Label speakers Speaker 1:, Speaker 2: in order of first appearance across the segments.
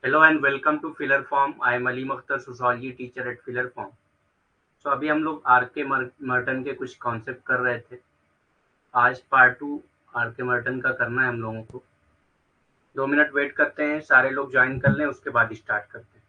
Speaker 1: Hello and welcome to Filler Form. I am Ali Makhtar, sociology teacher at Filler Form. अभी हम लोग are K Merton के कुछ concept कर रहे थे. आज पार्ट 2 आर के मर्टन का करना है हम लोगों को. 2 मिनट वेट करते हैं, सारे लोग ज्वाइन कर लें, उसके बाद स्टार्ट करते हैं.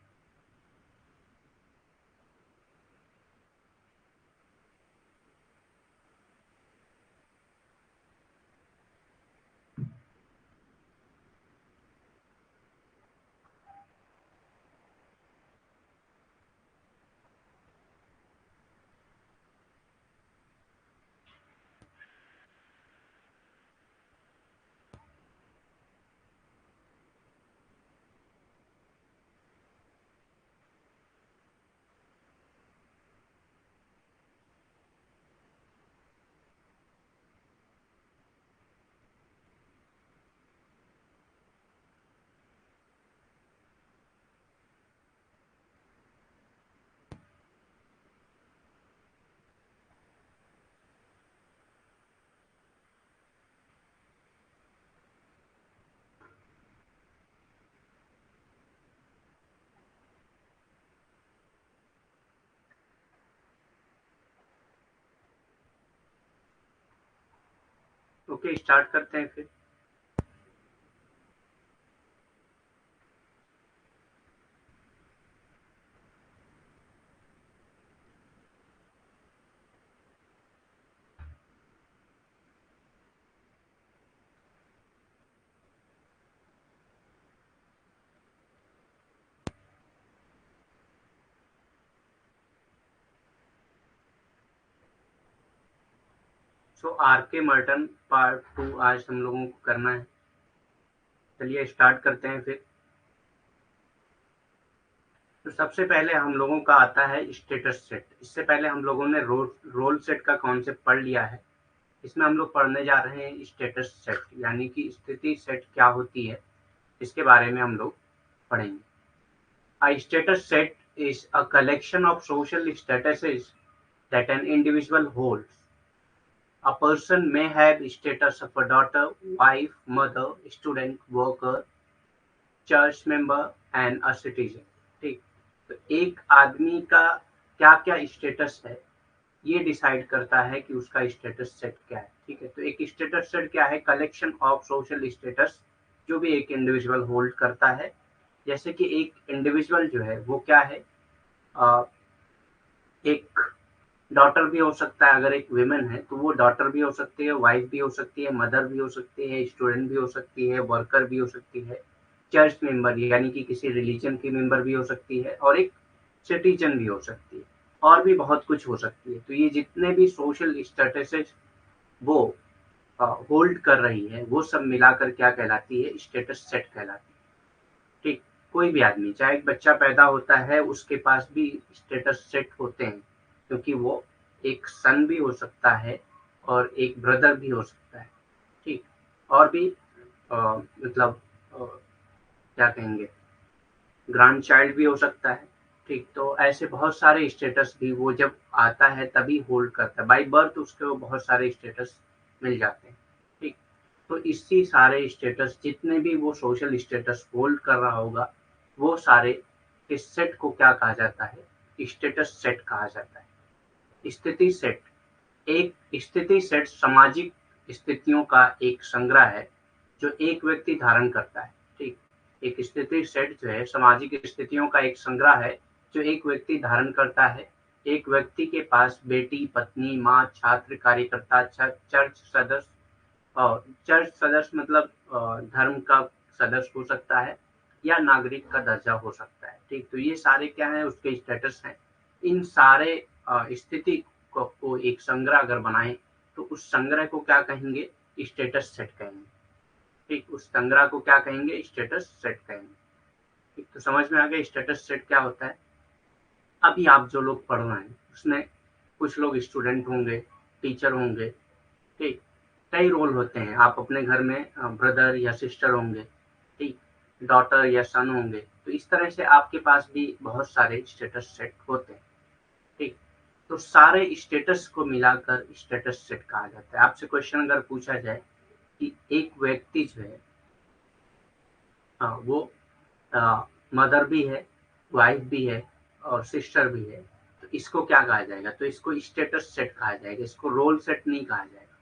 Speaker 1: ओके, स्टार्ट करते हैं फिर. आर के मर्टन पार्ट 2 आज हम लोगों को करना है. चलिए स्टार्ट करते हैं फिर. तो सबसे पहले हम लोगों का आता है स्टेटस सेट. इससे पहले हम लोगों ने रोल सेट का कॉन्सेप्ट पढ़ लिया है. इसमें हम लोग पढ़ने जा रहे हैं स्टेटस सेट, यानी कि स्थिति सेट क्या होती है, इसके बारे में हम लोग पढ़ेंगे. A status set is a collection of social statuses that an individual holds. A person may have status of a daughter, wife, mother, student, worker, church member and a citizen. ठीक. तो एक आदमी का क्या क्या स्टेटस है, ये decide करता है कि उसका स्टेटस सेट क्या है. ठीक है. तो एक स्टेटस सेट क्या है? कलेक्शन ऑफ सोशल स्टेटस जो भी एक इंडिविजुअल होल्ड करता है. जैसे कि एक इंडिविजुअल जो है वो क्या है, एक डॉटर भी हो सकता है. अगर एक विमेन है तो वो डॉटर भी हो सकती है, वाइफ भी हो सकती है, मदर भी हो सकती है, स्टूडेंट भी हो सकती है, वर्कर भी हो सकती है, चर्च मेंबर यानी कि किसी रिलीजन की मेंबर भी हो सकती है, और एक सिटीजन भी हो सकती है, और भी बहुत कुछ हो सकती है. तो ये जितने भी सोशल स्टेटस वो होल्ड कर रही है, वो सब मिलाकर क्या कहलाती है? स्टेटस सेट कहलाती है. ठीक. कोई भी आदमी, चाहे एक बच्चा पैदा होता है, उसके पास भी स्टेटस सेट होते हैं, क्योंकि वो एक सन भी हो सकता है और एक ब्रदर भी हो सकता है. ठीक. और भी मतलब क्या कहेंगे, ग्रैंड चाइल्ड भी हो सकता है. ठीक. तो ऐसे बहुत सारे स्टेटस भी वो जब आता है तभी होल्ड करता है. बाय बर्थ उसको बहुत सारे स्टेटस मिल जाते हैं. ठीक. तो इसी सारे स्टेटस, जितने भी वो सोशल स्टेटस होल्ड कर रहा होगा, वो सारे इस सेट को क्या कहा जाता है? स्टेटस सेट कहा जाता है. स्थिति सेट. एक स्थिति सेट सामाजिक स्थितियों का एक संग्रह है जो एक व्यक्ति धारण करता है. ठीक. एक स्थिति सेट जो है सामाजिक स्थितियों का एक संग्रह है जो एक व्यक्ति धारण करता है. एक व्यक्ति के पास बेटी, पत्नी, माँ, छात्र, कार्यकर्ता, चर्च सदस्य, और चर्च सदस्य मतलब धर्म का सदस्य हो सकता है, या नागरिक का दर्जा हो सकता है. ठीक. तो ये सारे क्या है? उसके स्टेटस हैं. इन सारे स्थिति को एक संग्रह अगर बनाएं तो उस संग्रह को क्या कहेंगे? स्टेटस सेट कहेंगे. ठीक. उस संग्रह को क्या कहेंगे? स्टेटस सेट कहेंगे. ठीक. तो समझ में आ गया स्टेटस सेट क्या होता है. अभी आप जो लोग पढ़ रहे हैं उसमें कुछ लोग स्टूडेंट होंगे, टीचर होंगे. ठीक. कई रोल होते हैं. आप अपने घर में ब्रदर या सिस्टर होंगे. ठीक. डॉटर या सन होंगे. तो इस तरह से आपके पास भी बहुत सारे स्टेटस सेट होते हैं. ठीक. तो सारे स्टेटस को मिलाकर स्टेटस सेट कहा जाता है. आपसे क्वेश्चन अगर पूछा जाए कि एक व्यक्ति जो है वो मदर भी है, वाइफ भी है और सिस्टर भी है, तो इसको क्या कहा जाएगा? तो इसको स्टेटस सेट कहा जाएगा, इसको रोल सेट नहीं कहा जाएगा।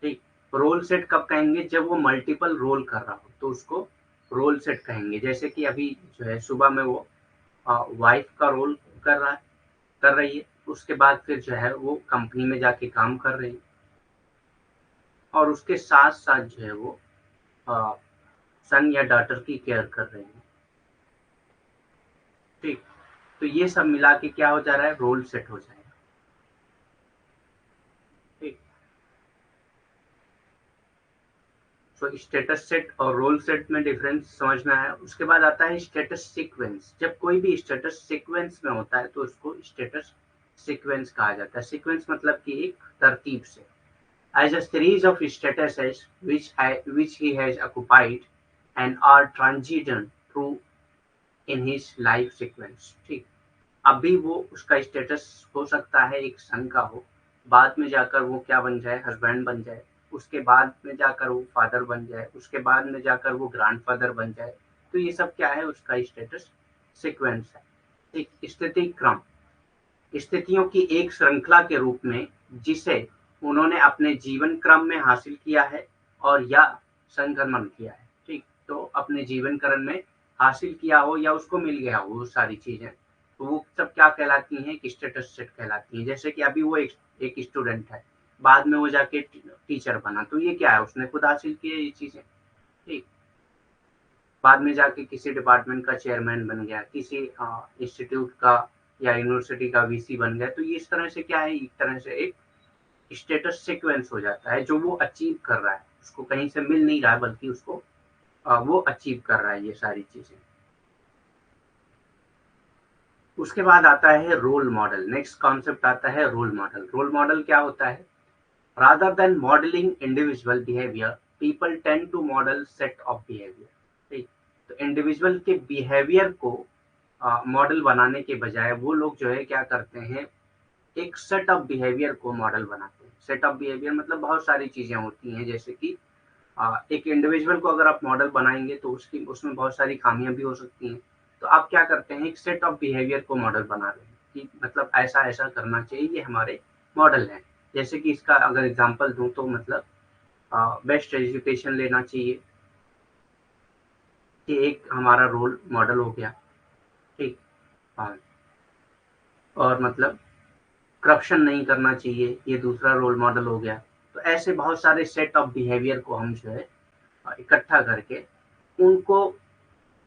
Speaker 1: ठीक, रोल सेट कब कहेंगे? जब वो मल्टीपल रोल कर रहा हो तो उसको रोल सेट कहेंगे। जैसे कि अभी जो है सुबह में वो वाइफ का रोल कर रही है, उसके बाद फिर जो है वो कंपनी में जाके काम कर रही है और उसके साथ साथ जो है वो सन या डॉटर की केयर कर रही है। ठीक, तो ये सब मिला के क्या हो जा रहा है? रोल सेट हो जाएगा। ठीक, तो स्टेटस सेट और रोल सेट में डिफरेंस समझना है। उसके बाद आता है स्टेटस सीक्वेंस। जब कोई भी स्टेटस सीक्वेंस में होता है तो उसको स्टेटस सीक्वेंस कहा जाता है। सीक्वेंस मतलब कि एक तरतीब से, as a series of statuses which he has occupied and are transition through in his life sequence। ठीक, अभी वो उसका स्टेटस हो सकता है एक सन का हो, बाद में जाकर वो क्या बन जाए? हस्बैंड बन जाए, उसके बाद में जाकर वो फादर बन जाए, उसके बाद में जाकर वो ग्रैंडफादर बन जाए। तो ये सब क्या है? उसका स्टेटस सीक्वेंस है। ठीक, स्थिति क्रम, स्थितियों की एक श्रृंखला के रूप में जिसे उन्होंने अपने जीवन क्रम में हासिल किया है और या संक्रमण किया है। ठीक, तो अपने जीवन क्रम में हासिल किया हो या उसको मिल गया हो वो सारी चीजें, तो वो सब क्या कहलाती हैं? कि स्टेटस सेट कहलाती हैं। जैसे कि अभी वो एक स्टूडेंट है, बाद में वो जाके टीचर बना, तो ये क्या है? उसने खुद हासिल किया ये चीजें। ठीक, बाद में जाके किसी डिपार्टमेंट का चेयरमैन बन गया, किसी इंस्टीट्यूट का या यूनिवर्सिटी का वीसी बन गया, तो ये इस तरह से क्या है? एक तरह से एक स्टेटस सीक्वेंस हो जाता है जो वो अचीव कर रहा है, उसको कहीं से मिल नहीं रहा है बल्कि उसको वो अचीव कर रहा है ये सारी चीजें। उसके बाद आता है रोल मॉडल। नेक्स्ट कॉन्सेप्ट आता है रोल मॉडल। रोल मॉडल क्या होता है? Rather than modelling individual behaviour, people tend to model set of behaviour. ठीक, तो इंडिविजुअल के बिहेवियर को मॉडल बनाने के बजाय वो लोग जो है क्या करते हैं? एक सेट ऑफ बिहेवियर को मॉडल बनाते हैं। सेट ऑफ बिहेवियर मतलब बहुत सारी चीजें होती हैं, जैसे कि एक इंडिविजुअल को अगर आप मॉडल बनाएंगे तो उसकी उसमें बहुत सारी खामियां भी हो सकती हैं। तो आप क्या करते हैं? एक सेट ऑफ बिहेवियर को मॉडल बना रहे हैं कि मतलब ऐसा ऐसा करना चाहिए, ये हमारे मॉडल हैं। जैसे कि इसका अगर एग्जांपल दूं तो मतलब बेस्ट एजुकेशन लेना चाहिए, कि एक हमारा रोल मॉडल हो गया। ठीक, हाँ, और मतलब करप्शन नहीं करना चाहिए, ये दूसरा रोल मॉडल हो गया। तो ऐसे बहुत सारे सेट ऑफ बिहेवियर को हम जो है इकट्ठा करके उनको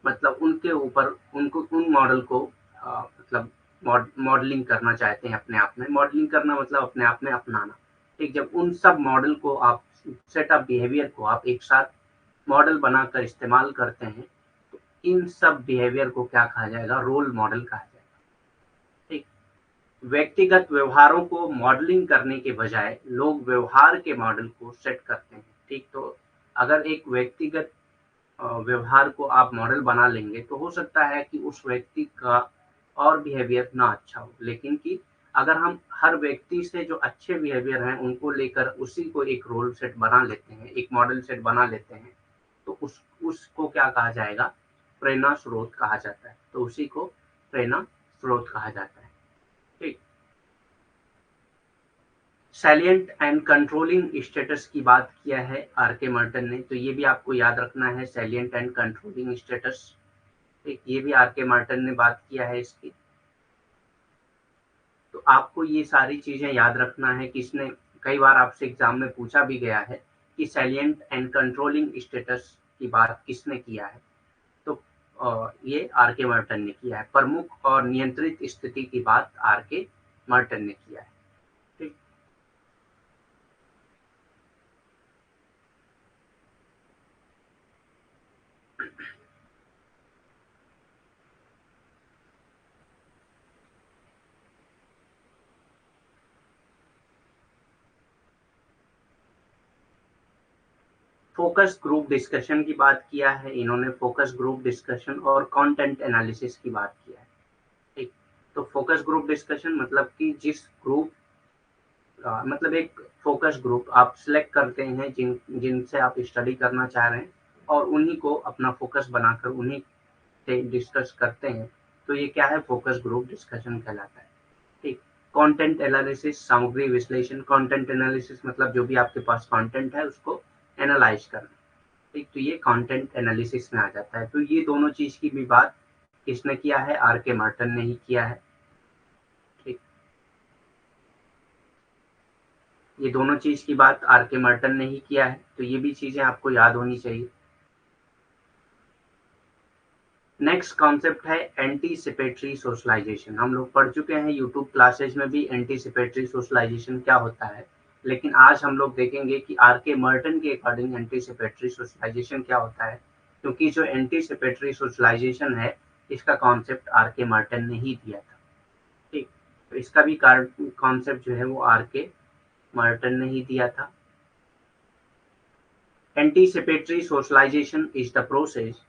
Speaker 1: मतलब उनके ऊपर उनको उन मॉडल को मतलब मॉडलिंग करना चाहते हैं अपने आप में। मॉडलिंग करना मतलब अपने आप में अपनाना। ठीक, जब उन सब मॉडल को आप सेट ऑफ बिहेवियर को आप एक साथ मॉडल बनाकर इस्तेमाल करते हैं, तो इन सब बिहेवियर को क्या कहा जाएगा? रोल मॉडल कहा जाएगा। ठीक, व्यक्तिगत व्यवहारों को मॉडलिंग करने के बजाय लोग व्यवहार के मॉडल को सेट करते हैं। ठीक, तो अगर एक व्यक्तिगत व्यवहार को आप मॉडल बना लेंगे तो हो सकता है कि उस व्यक्ति का और बिहेवियर ना अच्छा हो, लेकिन कि अगर हम हर व्यक्ति से जो अच्छे बिहेवियर हैं उनको लेकर उसी को एक रोल सेट बना लेते हैं, एक मॉडल सेट बना लेते हैं, तो उसको क्या कहा जाएगा? प्रेरणा स्रोत कहा जाता है। तो उसी को प्रेरणा स्रोत कहा जाता है। ठीक, सैलिएंट एंड कंट्रोलिंग स्टेटस की बात किया है आर के मार्टन ने, तो ये भी आपको याद रखना है, सैलिएंट एंड कंट्रोलिंग स्टेटस। ठीक, ये भी आर के मार्टन ने बात किया है इसकी। तो आपको ये सारी चीजें याद रखना है कि इसने कई बार आपसे एग्जाम में पूछा भी गया है कि सैलिएंट एंड कंट्रोलिंग स्टेटस की बात किसने किया है? तो ये आर के मार्टन ने किया है। प्रमुख और नियंत्रित स्थिति की बात आर के मार्टन ने किया है। ठीक, फोकस ग्रुप डिस्कशन की बात किया है इन्होंने। फोकस ग्रुप डिस्कशन और कंटेंट एनालिसिस की बात किया है। ठीक, तो फोकस ग्रुप डिस्कशन मतलब कि जिस ग्रुप मतलब एक फोकस ग्रुप आप सिलेक्ट करते हैं जिनसे आप स्टडी करना चाह रहे हैं और उन्हीं को अपना फोकस बनाकर उन्हीं डिस्कस करते हैं, तो ये क्या है, फोकस ग्रुप डिस्कशन कहलाता है। ठीक। कंटेंट एनालिसिस, सामग्री विश्लेषण। कंटेंट एनालिसिस मतलब जो भी आपके पास कंटेंट है उसको एनालाइज करना। ठीक, तो ये कंटेंट एनालिसिस में आ जाता है। तो ये दोनों चीज की भी बात किसने किया है, आर के मार्टन ने ही किया है। ठीक, ये दोनों चीज की बात आर के मार्टन ने ही किया है, तो ये भी चीजें आपको याद होनी चाहिए। नेक्स्ट कॉन्सेप्ट है एंटीसिपेटरी सोशलाइजेशन। हम लोग पढ़ चुके हैं यूट्यूब क्लासेज में भी एंटीसिपेटरी सोशलाइजेशन क्या होता है, लेकिन आज हम लोग देखेंगे कि आर के मर्टन के अकॉर्डिंग एंटीसिपेटरी सोशलाइजेशन क्या होता है, क्योंकि जो एंटीसिपेटरी सोशलाइजेशन है इसका कॉन्सेप्ट आर के मर्टन ने ही दिया था। ठीक, तो इसका भी कॉन्सेप्ट जो है वो आर के मर्टन ने ही दिया था। Anticipatory socialisation is the process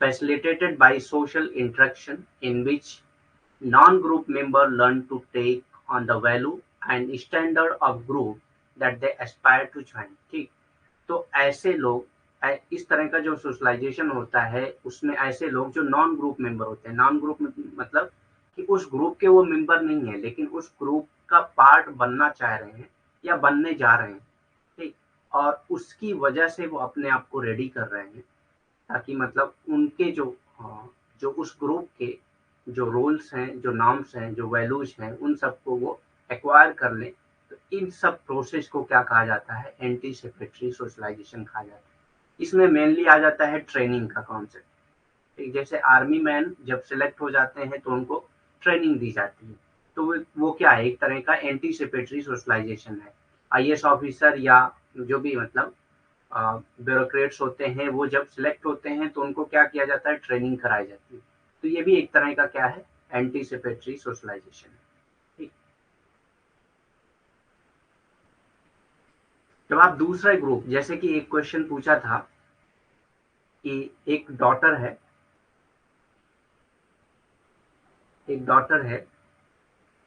Speaker 1: facilitated by social interaction in which non-group members learn to take on the value and standard of group that they aspire to join। ठीक, तो ऐसे लोग इस तरह का जो सोशलाइजेशन होता है उसमें ऐसे लोग जो नॉन ग्रुप मेंबर होते हैं, नॉन ग्रुप मतलब कि उस ग्रुप के वो मेंबर नहीं है लेकिन उस ग्रुप का पार्ट बनना चाह रहे हैं या बनने जा रहे हैं। ठीक, और उसकी वजह से वो अपने आप को रेडी कर रहे हैं, ताकि मतलब उनके जो उस ग्रुप के जो रोल्स हैं, जो नॉर्म्स हैं, जो वैल्यूज हैं, उन सबको वो एक्वायर कर लें। तो इन सब प्रोसेस को क्या कहा जाता है, एंटीसिपेटरी सोशलाइजेशन कहा जाता है। इसमें मेनली आ जाता है ट्रेनिंग का कॉन्सेप्ट। जैसे आर्मी मैन जब सिलेक्ट हो जाते हैं तो उनको ट्रेनिंग दी जाती है, तो वो क्या है, एक तरह का एंटीसिपेटरी सोशलाइजेशन है। आईएएस ऑफिसर या जो भी मतलब ब्यूरोक्रेट्स होते हैं, वो जब सिलेक्ट होते हैं तो उनको क्या किया जाता है, ट्रेनिंग कराई जाती है। तो ये भी एक तरह का क्या है, एंटीसिपेटरी सोशलाइजेशन है। ठीक, जब आप दूसरा ग्रुप, जैसे कि एक क्वेश्चन पूछा था कि एक डॉटर है, एक डॉटर है,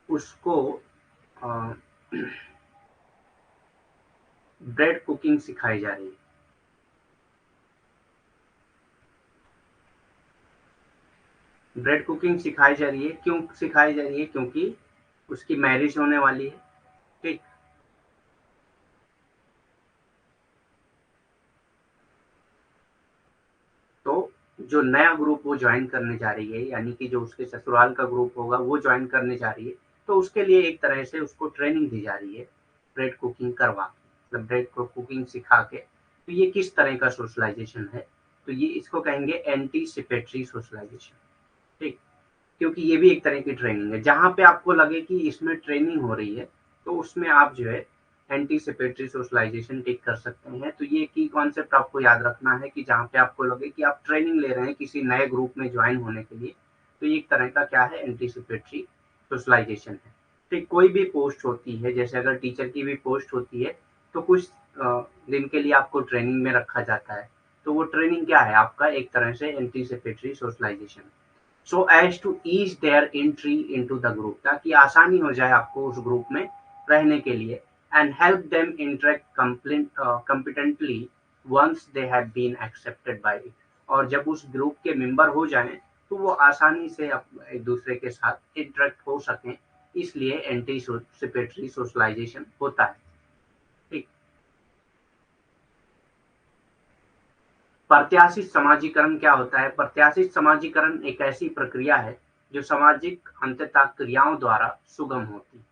Speaker 1: उसको ब्रेड कुकिंग सिखाई जा रही है। ब्रेड कुकिंग सिखाई जा रही है, क्यों सिखाई जा रही है, क्योंकि उसकी मैरिज होने वाली है। ठीक, तो जो नया ग्रुप वो ज्वाइन करने जा रही है, यानी कि जो उसके ससुराल का ग्रुप होगा वो ज्वाइन करने जा रही है, तो उसके लिए एक तरह से उसको ट्रेनिंग दी जा रही है ब्रेड कुकिंग करवा के, मतलब ब्रेड को कुकिंग सिखा के। तो ये किस तरह का सोशलाइजेशन है, तो ये इसको कहेंगे एंटीसिपेटरी सोशलाइजेशन। ठीक, क्योंकि ये भी एक तरह की ट्रेनिंग है। जहां पे आपको लगे कि इसमें ट्रेनिंग हो रही है तो उसमें आप जो है एंटीसिपेटरी सोशलाइजेशन टेक कर सकते हैं। तो ये की कॉन्सेप्ट आपको याद रखना है कि जहाँ पे आपको लगे कि आप ट्रेनिंग ले रहे हैं किसी नए ग्रुप में ज्वाइन होने के लिए, तो ये एक तरह का क्या है, एंटीसिपेटरी सोशलाइजेशन है। ठीक, कोई भी पोस्ट होती है, जैसे अगर टीचर की भी पोस्ट होती है तो कुछ दिन के लिए आपको ट्रेनिंग में रखा जाता है, तो वो ट्रेनिंग क्या है, आपका एक तरह से anticipatory socialisation. So as to ease their entry into the group, ताकि आसानी हो जाए आपको उस ग्रुप में रहने के लिए। And help them interact competently once they have been accepted by it. और जब उस ग्रुप के मेंबर हो जाएं तो वो आसानी से एक दूसरे के साथ इंटरेक्ट हो सकें, इसलिए एंटीसिपेटरी सोशलाइजेशन होता है। ठीक, प्रत्याशित समाजीकरण क्या होता है? प्रत्याशित समाजीकरण एक ऐसी प्रक्रिया है जो सामाजिक अंततः क्रियाओं द्वारा सुगम होती है।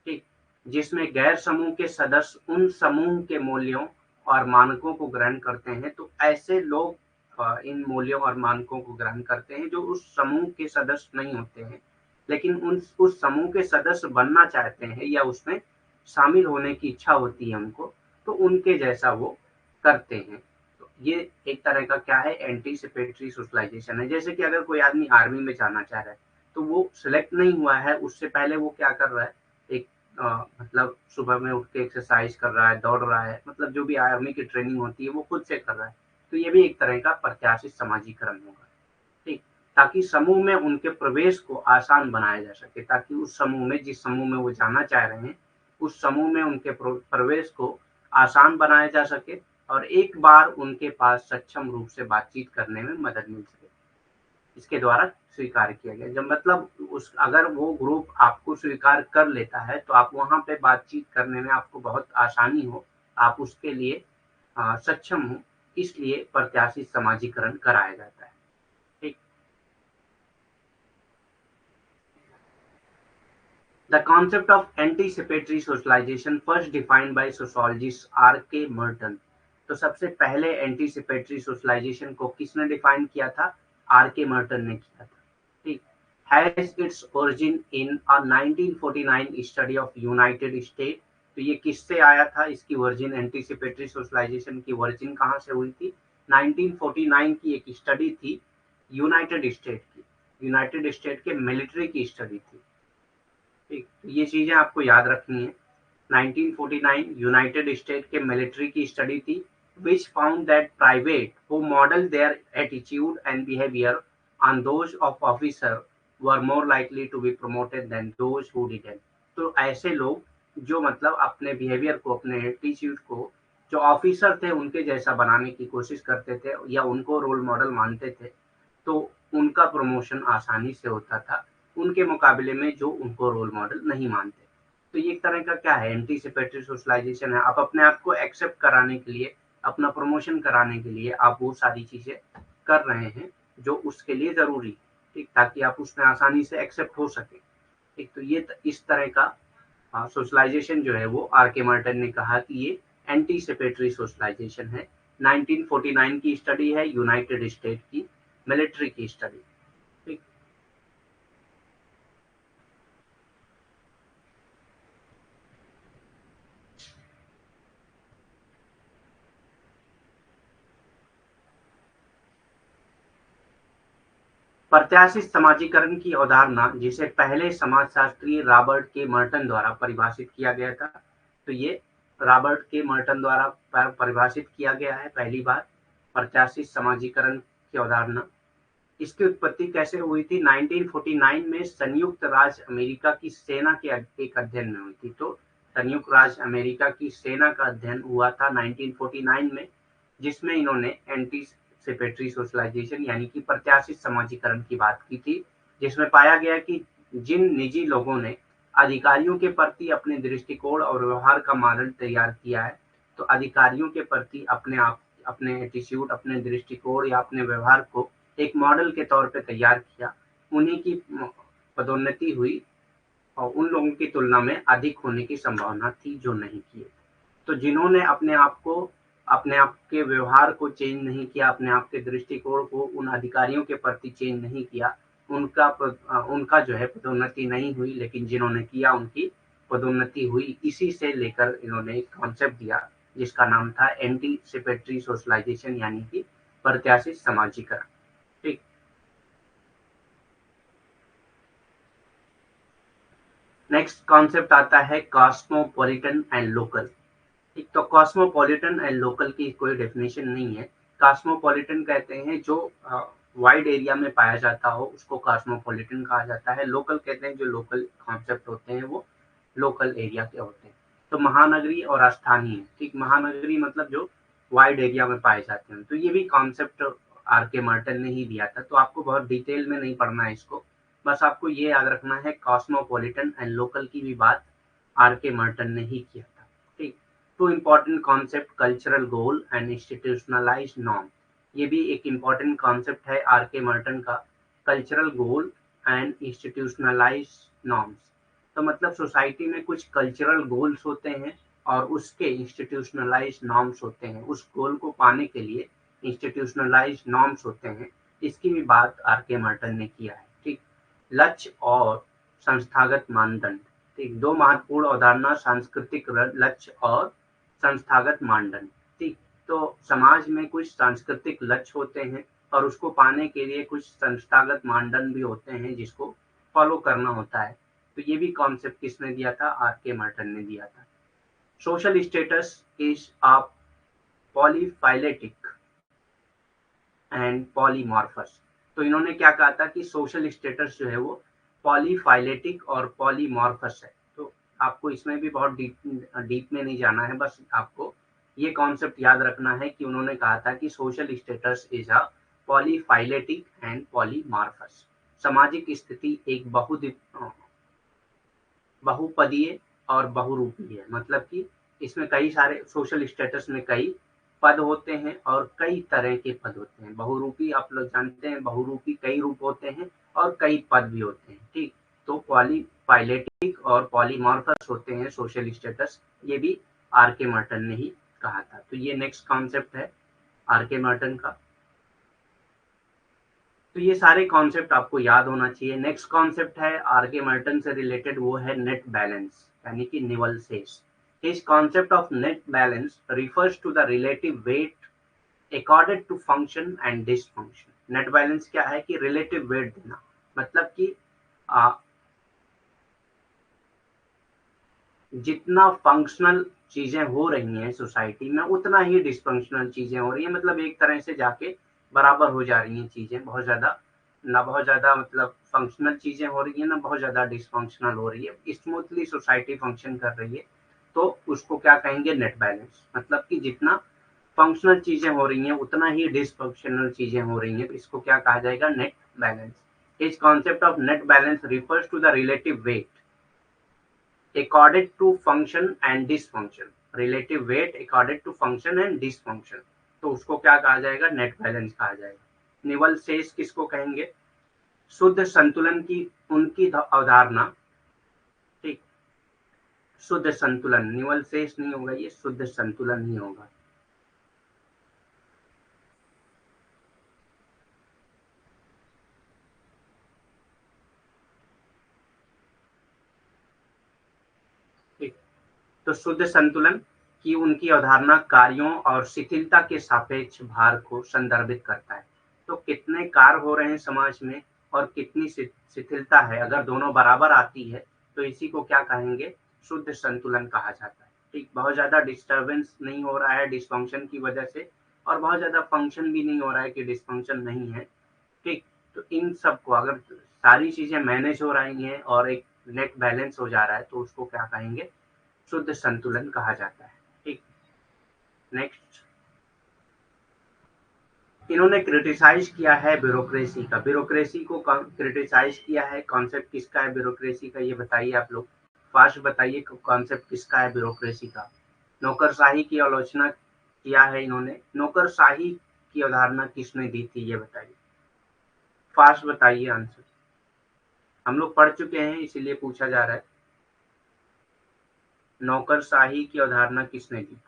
Speaker 1: ठीक, जिसमें गैर समूह के सदस्य उन समूह के मूल्यों और मानकों को ग्रहण करते हैं। तो ऐसे लोग इन मूल्यों और मानकों को ग्रहण करते हैं जो उस समूह के सदस्य नहीं होते हैं, लेकिन उस समूह के सदस्य बनना चाहते हैं या उसमें शामिल होने की इच्छा होती है उनको, तो उनके जैसा वो करते हैं। तो ये एक तरह का क्या है, एंटीसिपेटरी सोशलाइजेशन है। जैसे कि अगर कोई आदमी आर्मी में जाना चाह रहा है तो वो सिलेक्ट नहीं हुआ है, उससे पहले वो क्या कर रहा है, एक मतलब सुबह में उठ के एक्सरसाइज कर रहा है, दौड़ रहा है, मतलब जो भी आर्मी की ट्रेनिंग होती है वो खुद से कर रहा है। तो ये भी एक तरह का प्रत्याशित समाजीकरण होगा। ठीक, ताकि समूह में उनके प्रवेश को आसान बनाया जा सके, ताकि उस समूह में, जिस समूह में वो जाना चाह रहे हैं, उस समूह में उनके प्रवेश को आसान बनाया जा सके और एक बार उनके पास सक्षम रूप से बातचीत करने में मदद मिल सके। इसके द्वारा स्वीकार किया गया। जब मतलब उस अगर वो ग्रुप आपको स्वीकार कर लेता है तो आप वहाँ पे बातचीत करने में आपको बहुत आसानी हो, आप उसके लिए सक्षम हो, इसलिए प्रत्याशित समाजीकरण कराया जाता है। ठीक। The concept of anticipatory socialization first defined by sociologist R.K. Merton। तो सबसे पहले एंटीसिपेटरी सोशलाइजेशन को किसने डिफाइन किया था? आर के मर्टन ने किया था। ठीक। Has its origin in a 1949 study of United state. तो ये किससे आया था? इसकी ओरिजिन एंटीसिपेटरी सोशलाइजेशन की ओरिजिन कहाँ से हुई थी? 1949 की एक स्टडी थी यूनाइटेड स्टेट की, यूनाइटेड स्टेट के मिलिट्री की स्टडी थी। ठीक, ये चीजें आपको याद रखनी है। 1949 यूनाइटेड स्टेट के मिलिट्री की स्टडी थी which found that private who modeled their attitude and behavior on those of officer were more likely to be promoted than those who didn't। तो ऐसे लोग जो मतलब अपने बिहेवियर को, अपने एटीट्यूड को जो ऑफिसर थे उनके जैसा बनाने की कोशिश करते थे या उनको रोल मॉडल मानते थे, तो उनका प्रमोशन आसानी से होता था उनके मुकाबले में जो उनको रोल मॉडल नहीं मानते। तो ये एक तरह का क्या है? एंटीसिपेटरी सोशलाइजेशन है। आप अपने आप को एक्सेप्ट कराने के लिए, अपना प्रमोशन कराने के लिए आप वो सारी चीजें कर रहे हैं जो उसके लिए जरूरी है। ठीक, ताकि आप उसमें आसानी से एक्सेप्ट हो सके। ठीक, तो ये इस तरह का सोशलाइजेशन जो है वो आर के मार्टन ने कहा कि ये एंटीसिपेटरी सोशलाइजेशन है। 1949 की स्टडी है, यूनाइटेड स्टेट की मिलिट्री की स्टडी। ठीक। प्रत्याशित समाजीकरण की अवधारणा जिसे पहले समाजशास्त्री रॉबर्ट के मर्टन द्वारा परिभाषित किया गया था। तो ये रॉबर्ट के मर्टन द्वारा परिभाषित किया गया है पहली बार प्रत्याशित समाजीकरण की अवधारणा। इसकी उत्पत्ति कैसे हुई थी? 1949 में संयुक्त राज्य अमेरिका की सेना के एक अध्ययन में हुई थी। तो संयुक्त राज्य अमेरिका की सेना का अध्ययन हुआ था 1949 में, जिसमें इन्होंने एंटीसिपेटरी सोशलाइजेशन यानी कि प्रत्याशित समाजीकरण की बात की थी, जिसमें पाया गया कि जिन निजी लोगों ने अधिकारियों के प्रति अपने दृष्टिकोण और व्यवहार का मॉडल तैयार किया है, तो अधिकारियों के प्रति अपने एटीट्यूड, अपने दृष्टिकोण या अपने व्यवहार को एक मॉडल के तौर पे तैयार किया, उन्हीं की पदोन्नति हुई और उन लोगों की तुलना में अधिक होने की संभावना थी जो नहीं किए। तो जिन्होंने अपने आप के व्यवहार को चेंज नहीं किया, अपने आप के दृष्टिकोण को उन अधिकारियों के प्रति चेंज नहीं किया, उनका जो है पदोन्नति नहीं हुई, लेकिन जिन्होंने किया उनकी पदोन्नति हुई। इसी से लेकर इन्होंने एक कॉन्सेप्ट दिया जिसका नाम था एंटीसिपेटरी सोशलाइजेशन यानी कि प्रत्याशित समाजीकरण। ठीक। नेक्स्ट कॉन्सेप्ट आता है कॉस्मोपॉलिटन एंड लोकल। ठीक, तो कॉस्मोपॉलिटन एंड लोकल की कोई डेफिनेशन नहीं है। कॉस्मोपॉलिटन कहते हैं जो वाइड एरिया में पाया जाता हो उसको कॉस्मोपॉलिटन कहा जाता है। लोकल कहते हैं जो लोकल कॉन्सेप्ट होते हैं वो लोकल एरिया के होते हैं। तो महानगरी और स्थानीय। ठीक, महानगरी मतलब जो वाइड एरिया में पाए जाते हैं। तो ये भी कॉन्सेप्ट आर के मार्टन ने ही दिया था, तो आपको बहुत डिटेल में नहीं पढ़ना है इसको, बस आपको ये याद रखना है कॉस्मोपॉलिटन एंड लोकल की भी बात आर के मार्टन ने ही किया था। ठीक। Two important concept cultural goal and institutionalised norm. ये भी एक इम्पोर्टेंट कॉन्सेप्ट है आर के मार्टन का, cultural goal and institutionalised norms. तो मतलब सोसाइटी में कुछ कल्चरल गोल्स होते हैं और उसके इंस्टीट्यूशनलाइज्ड नॉर्म्स होते हैं। उस गोल को पाने के लिए इंस्टीट्यूशनलाइज्ड नॉर्म्स होते हैं। इसकी भी बात आर के मार्टन ने किया है। ठीक। लक्ष्य और संस्थागत मानदंड। ठीक, दो महत्वपूर्ण अवधारणा सांस्कृतिक लक्ष्य और संस्थागत मानदंड। ठीक, तो समाज में कुछ सांस्कृतिक लक्ष्य होते हैं और उसको पाने के लिए कुछ संस्थागत मानदंड भी होते हैं जिसको फॉलो करना होता है। तो ये भी कॉन्सेप्ट किसने दिया था? आर के मार्टन ने दिया था। Social status is a polyphyletic and polymorphous. तो इन्होंने क्या कहा था कि सोशल स्टेटस जो है वो पॉलीफाइलेटिक और पॉलीमॉर्फस है। तो आपको इसमें भी बहुत डीप में नहीं जाना है, बस आपको ये कॉन्सेप्ट याद रखना है कि उन्होंने कहा था कि social status is a polyphyletic and polymorphous. सामाजिक स्थिति एक बहुपदीय और बहुरूपी है, मतलब कि इसमें कई सारे सोशल स्टेटस में कई पद होते हैं और कई तरह के पद होते हैं। बहुरूपी आप लोग जानते हैं, बहुरूपी कई रूप होते हैं और कई पद भी होते हैं, ठीक। तो पॉलीफाइलेटिक और पॉलीमॉर्फस होते हैं सोशल स्टेटस, ये भी आर के मार्टन ने ही कहा था। तो ये नेक्स्ट कॉन्सेप्ट है आर के मार्टन का। तो ये सारे कॉन्सेप्ट आपको याद होना चाहिए। नेक्स्ट कॉन्सेप्ट है आर के मार्टन से रिलेटेड, वो है नेट बैलेंस यानी कि निवल शेष। His concept of net balance refers to the relative weight accorded to function and dysfunction. Net balance क्या है कि relative weight देना, मतलब कि जितना फंक्शनल चीजें हो रही हैं सोसाइटी में उतना ही डिसफंक्शनल चीजें हो रही हैं, मतलब एक तरह से जाके बराबर हो जा रही हैं चीजें, बहुत ज्यादा मतलब फंक्शनल चीजें हो रही है ना बहुत ज्यादा डिसफंक्शनल हो रही है, स्मूथली सोसाइटी फंक्शन कर रही है। तो उसको क्या कहेंगे, नेट बैलेंस। मतलब कि जितना फंक्शनल चीजें हो रही हैं उतना ही डिसफंक्शनल चीजें हो रही हैं, इसको क्या कहा जाएगा, नेट बैलेंस। इस concept of net balance refers to the relative weight accorded to function and dysfunction, relative weight accorded to function and dysfunction। तो उसको क्या कहा जाएगा, नेट बैलेंस कहा जाएगा। निवल शेष किसको कहेंगे, शुद्ध संतुलन की उनकी अवधारणा, ठीक। शुद्ध संतुलन, निवल शेष नहीं होगा, ये शुद्ध संतुलन ही होगा। ठीक, तो शुद्ध संतुलन की उनकी अवधारणा कार्यों और शिथिलता के सापेक्ष भार को संदर्भित करता है। तो कितने कार्य हो रहे हैं समाज में और कितनी शिथिलता है, अगर दोनों बराबर आती है तो इसी को क्या कहेंगे, शुद्ध संतुलन कहा जाता है। ठीक, बहुत ज्यादा डिस्टर्बेंस नहीं हो रहा है डिस्फंक्शन की वजह से, और बहुत ज्यादा फंक्शन भी नहीं हो रहा है कि डिस्फंक्शन नहीं है। ठीक, तो इन सब को अगर सारी चीजें मैनेज हो रही हैं और एक नेट बैलेंस हो जा रहा है तो उसको क्या कहेंगे, शुद्ध संतुलन कहा जाता है। ठीक, नेक्स्ट, इन्होंने क्रिटिसाइज किया है ब्यूरोक्रेसी का, ब्यूरोक्रेसी को क्रिटिसाइज किया है। कॉन्सेप्ट किसका है ब्यूरोक्रेसी का, ये बताइए आप लोग, फास्ट बताइए कॉन्सेप्ट किसका है ब्यूरोक्रेसी का। नौकरशाही की आलोचना किया है इन्होंने, नौकरशाही की अवधारणा किसने दी थी, ये बताइए, फास्ट बताइए आंसर। हम लोग पढ़ चुके हैं इसीलिए पूछा जा रहा है, नौकरशाही की अवधारणा किसने दी थी।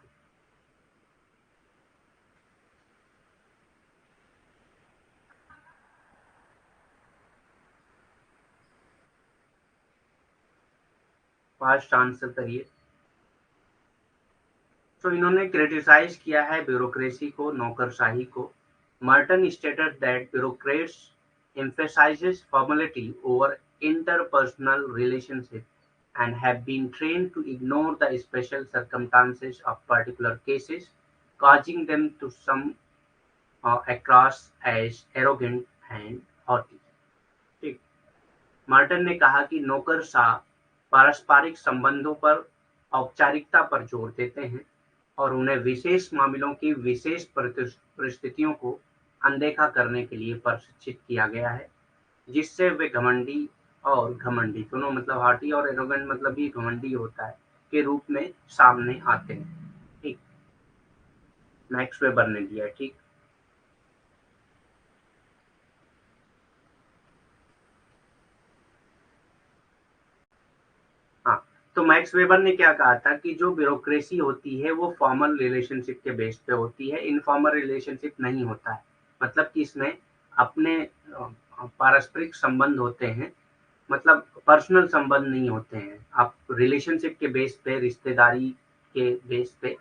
Speaker 1: फास्ट आंसर करिए। तो इन्होंने क्रिटिसाइज किया है ब्यूरोक्रेसी को, नौकरशाही को। Merton stated that bureaucrats emphasizes formality over interpersonal relationship and have been trained to ignore the special circumstances of particular cases, causing them to some across as arrogant and haughty। ठीक, Marton ने कहा कि नौकरशाह पारस्परिक संबंधों पर औपचारिकता पर जोर देते हैं और उन्हें विशेष मामलों की विशेष परिस्थितियों को अनदेखा करने के लिए प्रशिक्षित किया गया है, जिससे वे घमंडी और घमंडी दोनों, मतलब हार्टी और एरोगेंट मतलब भी घमंडी होता है, के रूप में सामने आते हैं। ठीक, मैक्स वेबर ने दिया है। ठीक, हाँ, तो मैक्स वेबर ने क्या कहा था कि जो ब्यूरोक्रेसी होती है वो फॉर्मल रिलेशनशिप के बेस पे होती है, इनफॉर्मल रिलेशनशिप नहीं होता है। मतलब कि इसमें अपने पारस्परिक संबंध होते हैं, मतलब पर्सनल संबंध नहीं होते हैं। आप रिलेशनशिप के बेस पे, रिश्तेदारी के बेस पे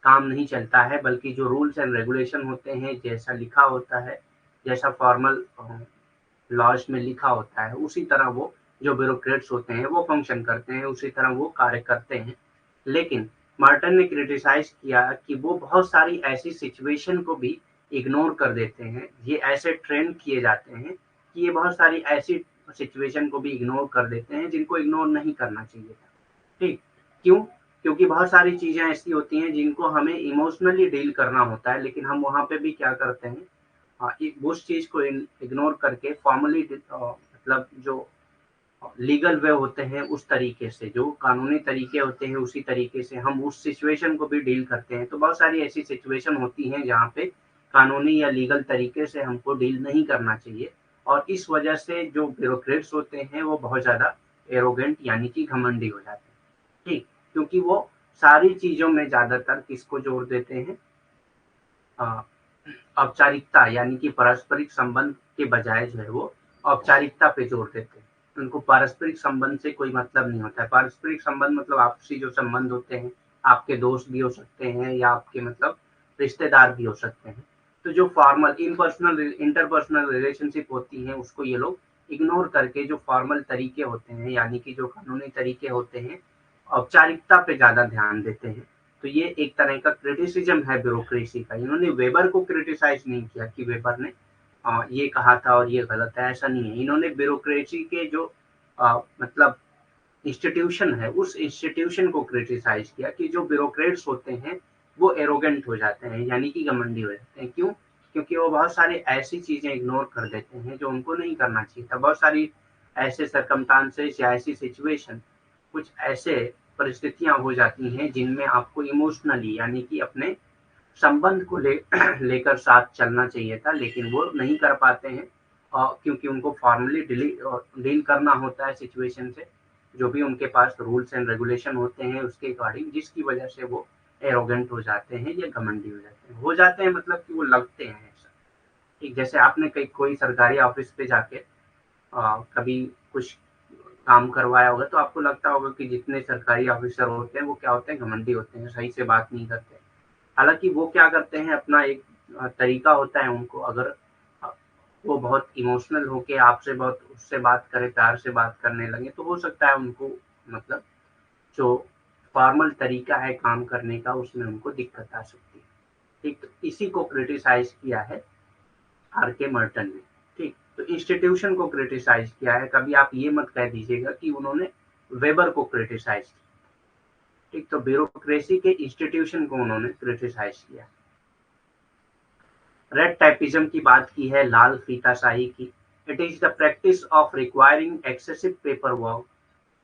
Speaker 1: काम नहीं चलता है, बल्कि जो रूल्स एंड रेगुलेशन होते हैं, जैसा लिखा होता है, जैसा फॉर्मल लॉज में लिखा होता है, उसी तरह वो जो ब्यूरोक्रेट्स होते हैं वो फंक्शन करते हैं, उसी तरह वो कार्य करते हैं। लेकिन मार्टन ने क्रिटिसाइज किया कि वो बहुत सारी ऐसी सिचुएशन को भी इग्नोर कर देते हैं, ये ऐसे ट्रेंड किए जाते हैं कि ये बहुत सारी ऐसी सिचुएशन को भी इग्नोर कर देते हैं जिनको इग्नोर नहीं करना चाहिए था। ठीक, क्यों, क्योंकि बहुत सारी चीजें ऐसी होती हैं जिनको हमें इमोशनली डील करना होता है, लेकिन हम वहां पे भी क्या करते हैं, उस चीज़ को इग्नोर करके फॉर्मली मतलब जो लीगल वे होते हैं उस तरीके से, जो कानूनी तरीके होते हैं उसी तरीके से हम उस सिचुएशन को भी डील करते हैं। तो बहुत सारी ऐसी सिचुएशन होती हैं जहाँ पे कानूनी या लीगल तरीके से हमको डील नहीं करना चाहिए और इस वजह से जो ब्यूरोक्रेट्स होते हैं वो बहुत ज़्यादा एरोगेंट यानी कि घमंडी हो जाते हैं, ठीक? क्योंकि वो सारी चीज़ों में ज़्यादातर किसको जोड़ देते हैं? अ, औपचारिकता यानी कि पारस्परिक संबंध के बजाय जो है वो औपचारिकता पे जोर देते हैं। उनको पारस्परिक संबंध से कोई मतलब नहीं होता है। पारस्परिक संबंध मतलब आपसी जो संबंध होते हैं, आपके दोस्त भी हो सकते हैं या आपके मतलब रिश्तेदार भी हो सकते हैं। तो जो फॉर्मल इम्पर्सनल इंटरपर्सनल रिलेशनशिप होती हैं उसको ये लोग इग्नोर करके जो फॉर्मल तरीके होते हैं यानी कि जो कानूनी तरीके होते हैं, औपचारिकता पे ज़्यादा ध्यान देते हैं। तो ये एक तरह का क्रिटिसिज्म है ब्यूरोक्रेसी का। इन्होंने वेबर को क्रिटिसाइज नहीं किया कि वेबर ने ये कहा था और ये गलत है, ऐसा नहीं है। इन्होंने ब्यूरोक्रेसी के जो मतलब इंस्टीट्यूशन है उस इंस्टीट्यूशन को क्रिटिसाइज किया कि जो ब्यूरोक्रेट्स होते हैं वो एरोगेंट हो जाते हैं यानी कि घमंडी हो जाते हैं। क्यों? क्योंकि वो बहुत सारी ऐसी चीजें इग्नोर कर देते हैं जो उनको नहीं करना चाहिए था। बहुत सारी ऐसे सरकमस्टांसेस या ऐसी सिचुएशन, कुछ ऐसे परिस्थितियां हो जाती हैं जिनमें आपको इमोशनली यानी कि अपने संबंध को लेकर साथ चलना चाहिए था, लेकिन वो नहीं कर पाते हैं क्योंकि उनको फॉर्मली डील करना होता है सिचुएशन से, जो भी उनके पास रूल्स एंड रेगुलेशन होते हैं उसके अकॉर्डिंग, जिसकी वजह से वो एरोगेंट हो जाते हैं या घमंडी हो जाते हैं मतलब कि वो लगते हैं ऐसा। ठीक, जैसे आपने कहीं कोई सरकारी ऑफिस पे जाके कभी कुछ काम करवाया होगा तो आपको लगता होगा कि जितने सरकारी ऑफिसर होते हैं वो क्या होते हैं, घमंडी होते हैं, सही से बात नहीं करते। हालाँकि वो क्या करते हैं, अपना एक तरीका होता है उनको, अगर अ, वो बहुत इमोशनल होके आपसे बहुत उससे बात करें, प्यार से बात करने लगे, तो हो सकता है उनको मतलब जो फॉर्मल तरीका है काम करने का, उसमें उनको दिक्कत आ सकती है। ठीक, तो इसी को क्रिटिसाइज़ किया है आर के मर्टन ने। ठीक, तो इंस्टीट्यूशन को क्रिटिसाइज़ किया है, कभी आप ये मत कह दीजिएगा कि उन्होंने वेबर को क्रिटिसाइज़ किया। ठीक, तो ब्यूरोक्रेसी के इंस्टीट्यूशन को उन्होंने क्रिटिसाइज़ किया। रेड टैपिज्म की बात की है, लाल फीताशाही की। It is the practice of requiring excessive paper work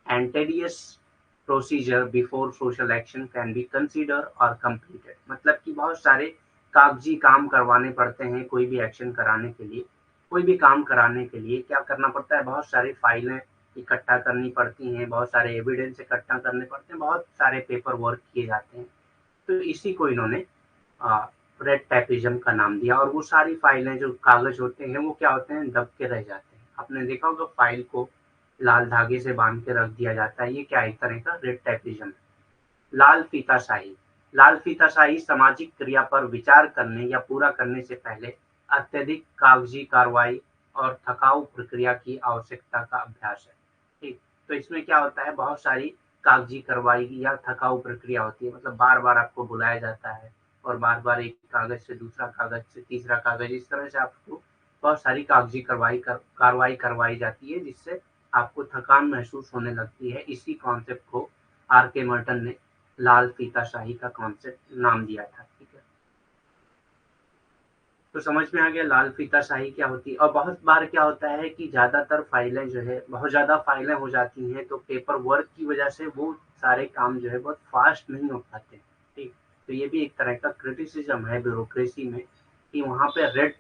Speaker 1: and tedious procedure before social action can be consider और कंप्लीटेड। मतलब कि बहुत सारे कागजी काम करवाने पड़ते हैं कोई भी एक्शन कराने के लिए, कोई भी काम कराने के लिए क्या करना पड़ता है, बहुत सारी फाइलें इकट्ठा करनी पड़ती हैं, बहुत सारे एविडेंस इकट्ठा करने पड़ते हैं, बहुत सारे पेपर वर्क किए जाते हैं। तो इसी को इन्होंने रेड टैपिज्म का नाम दिया। और वो सारी फाइलें जो कागज होते हैं वो क्या होते हैं, दब के रह जाते हैं। आपने देखा होगा फाइल को लाल धागे से बांध के रख दिया जाता है, ये क्या एक तरह का रेड टैपिज्म है। लाल फीताशाही, लाल फीताशाही सामाजिक क्रिया पर विचार करने या पूरा करने से पहले अत्यधिक कागजी कार्रवाई और थकाऊ प्रक्रिया की आवश्यकता का अभ्यास है। ठीक, तो इसमें क्या होता है, बहुत सारी कागजी कार्रवाई या थकाऊ प्रक्रिया होती है, मतलब बार बार आपको बुलाया जाता है और बार बार एक कागज से दूसरा कागज से तीसरा कागज, इस तरह से आपको बहुत सारी कागजी कार्रवाई करवाई जाती है जिससे आपको थकान महसूस होने लगती है। इसी कॉन्सेप्ट को आर के मर्टन ने लाल फीताशाही का कॉन्सेप्ट नाम दिया था। ठीक है, तो समझ में आ गया लाल फीताशाही क्या होती है। और बहुत बार क्या होता है कि ज्यादातर फाइलें जो है, बहुत ज्यादा फाइलें हो जाती हैं, तो पेपर वर्क की वजह से वो सारे काम जो है बहुत फास्ट नहीं हो पाते। ठीक, तो ये भी एक तरह का क्रिटिसिज्म है ब्यूरोक्रेसी में कि वहाँ पे रेड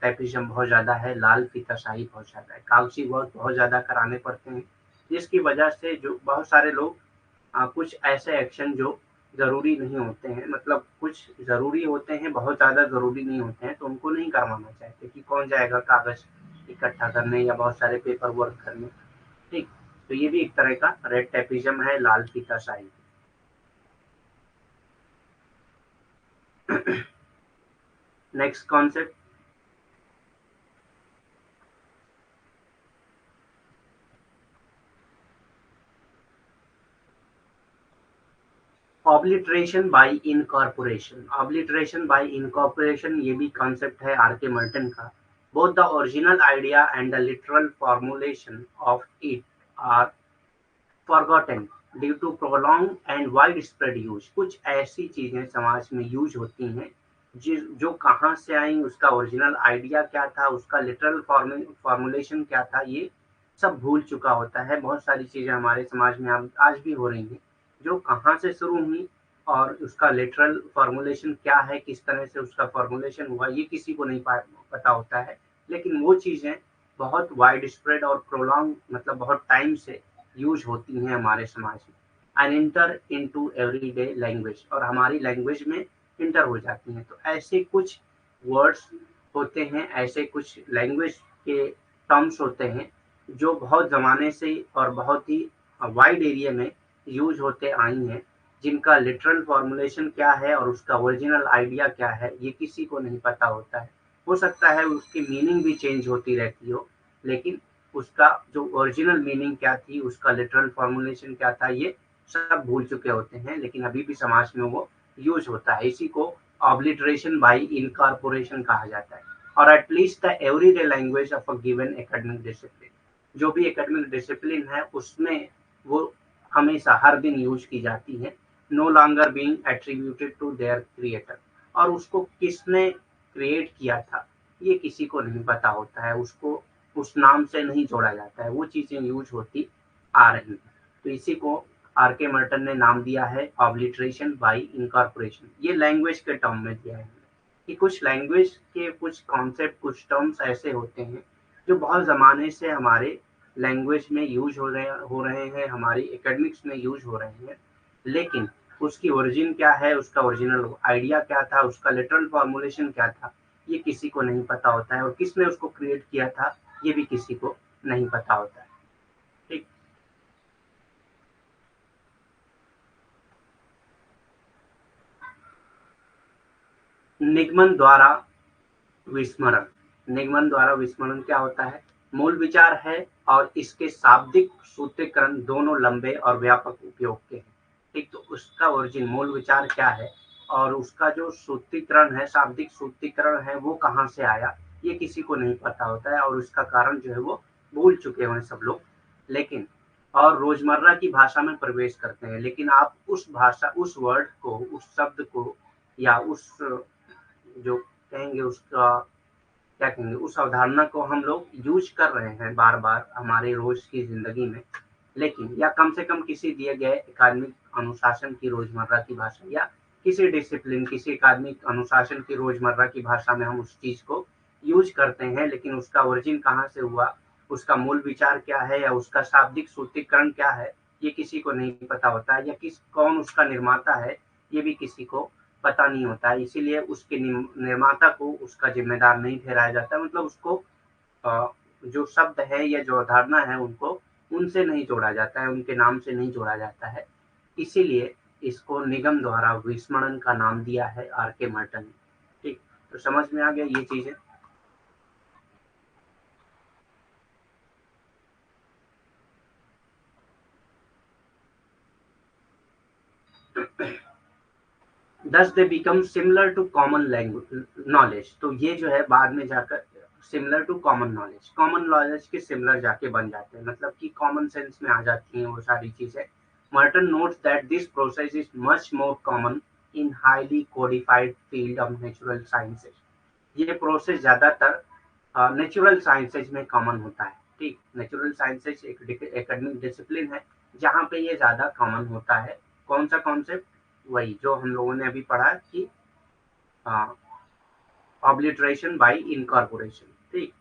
Speaker 1: टैपिज्म बहुत ज्यादा है, लाल फीताशाही बहुत ज्यादा है, कागजी वर्क बहुत ज्यादा कराने पड़ते हैं, जिसकी वजह से जो बहुत सारे लोग कुछ ऐसे एक्शन जो ज़रूरी नहीं होते हैं, मतलब कुछ ज़रूरी होते हैं, बहुत ज़्यादा ज़रूरी नहीं होते हैं, तो उनको नहीं करवाना चाहते कि कौन जाएगा कागज़ इकट्ठा करने या बहुत सारे पेपर वर्क करने। ठीक, तो ये भी एक तरह का रेड टैपिज्म है, लाल फीताशाही। Next concept, obliteration by incorporation. Obliteration by incorporation ये भी कॉन्सेप्ट है आर के मर्टन का। Both the original idea and the literal formulation of it are forgotten due to prolong and wide spread use. कुछ ऐसी चीजें समाज में use होती हैं जो कहाँ से आई, उसका ओरिजिनल आइडिया क्या था, उसका लिटरल फॉर्मुलेशन क्या था, ये सब भूल चुका होता है। बहुत सारी चीज़ें हमारे समाज में आज भी हो रही हैं, जो कहाँ से शुरू हुई और उसका लिटरल फॉर्मुलेशन क्या है, किस तरह से उसका फॉर्मुलेशन हुआ, ये किसी को नहीं पता होता है। लेकिन वो चीज़ें बहुत वाइड स्प्रेड और प्रोलॉन्ग, मतलब बहुत टाइम से यूज होती हैं हमारे समाज में, and inter into everyday language, और हमारी लैंग्वेज में इंटर हो जाती हैं। तो ऐसे कुछ वर्ड्स होते हैं, ऐसे कुछ लैंग्वेज के टर्म्स होते हैं जो बहुत ज़माने से और बहुत ही वाइड एरिया में यूज होते आई हैं, जिनका लिटरल फॉर्मुलेशन क्या है और उसका ओरिजिनल आइडिया क्या है, ये किसी को नहीं पता होता है। हो सकता है उसकी मीनिंग भी चेंज होती रहती हो, लेकिन उसका जो ओरिजिनल मीनिंग क्या थी, उसका लिटरल फॉर्मुलेशन क्या था, ये सब भूल चुके होते हैं, लेकिन अभी भी समाज में वो यूज होता है। इसी को ऑब्लिटरेशन बाय इनकॉर्पोरेशन कहा जाता है। और at least the everyday language of a given academic discipline, जो भी एकेडमिक डिसिप्लिन है उसमें वो हमेशा हर दिन यूज की जाती है, no longer being attributed to their creator. और उसको किसने क्रिएट किया था ये किसी को नहीं पता होता है, उसको उस नाम से नहीं जोड़ा जाता है, वो चीजें यूज होती आ रही हैं। तो इसी को आर के मर्टन ने नाम दिया है ऑब्लिटरेशन बाय इनकॉर्पोरेशन। ये लैंग्वेज के टर्म में दिया है कि कुछ लैंग्वेज के कुछ कॉन्सेप्ट, कुछ टर्म्स ऐसे होते हैं जो बहुत ज़माने से हमारे लैंग्वेज में यूज हो रहे हैं, हमारी एकेडमिक्स में यूज हो रहे हैं, लेकिन उसकी ओरिजिन क्या है, उसका ओरिजिनल आइडिया क्या था, उसका लिटरल फॉर्मुलेशन क्या था, ये किसी को नहीं पता होता है, और किसने उसको क्रिएट किया था ये भी किसी को नहीं पता होता है। ठीक। निगमन द्वारा विस्मरण। निगमन द्वारा विस्मरण क्या होता है? मूल विचार है और इसके शाब्दिक सूत्रीकरण दोनों लंबे और व्यापक उपयोग के हैं। ठीक, तो उसका ओरिजिन, मूल विचार क्या है और उसका जो सूत्रीकरण है, शाब्दिक सूत्रीकरण है, वो कहाँ से आया, ये किसी को नहीं पता होता है, और उसका कारण जो है वो भूल चुके हैं सब लोग। लेकिन और रोजमर्रा की भाषा में प्रवेश करते हैं, लेकिन आप उस भाषा, उस वर्ड को, उस शब्द को, या उस जो कहेंगे उसका क्या कहेंगे, उस अवधारणा को हम लोग यूज कर रहे हैं बार बार हमारे रोज की जिंदगी में, लेकिन या कम से कम किसी दिए गए एकेडमिक अनुशासन की रोजमर्रा की भाषा, या किसी डिसिप्लिन, किसी एकेडमिक अनुशासन की रोजमर्रा की भाषा में हम उस चीज को यूज करते हैं, लेकिन उसका ओरिजिन कहाँ से हुआ, उसका मूल विचार क्या है, या उसका शाब्दिक सूत्रीकरण क्या है, ये किसी को नहीं पता होता है, या कौन उसका निर्माता है, ये भी किसी को पता नहीं होता है। इसीलिए उसके निर्माता को उसका जिम्मेदार नहीं ठहराया जाता, मतलब उसको जो शब्द है या जो अवधारणा है उनको उनसे नहीं जोड़ा जाता है, उनके नाम से नहीं जोड़ा जाता है। इसीलिए इसको निगम द्वारा विस्मरण का नाम दिया है आर के मर्टन ने। ठीक, तो समझ में आ गया ये चीजें। Thus they become similar to common language knowledge, तो ये जो है बाद में जाकर similar to common knowledge, common knowledge के सिमिलर जाके बन जाते हैं, मतलब कि कॉमन सेंस में आ जाती हैं वो सारी चीजें। Merton notes that this process is much more common in highly codified field of natural sciences. ये प्रोसेस ज्यादातर नेचुरल साइंसेज में कॉमन होता है। ठीक, नेचुरल साइंसेज एक एकेडमिक डिसिप्लिन है जहाँ पे ये ज्यादा कॉमन होता है। कौन सा कॉन्सेप्ट? वही जो हम लोगों ने अभी पढ़ा कि ऑब्लिटरेशन बाय इनकॉर्पोरेशन। ठीक,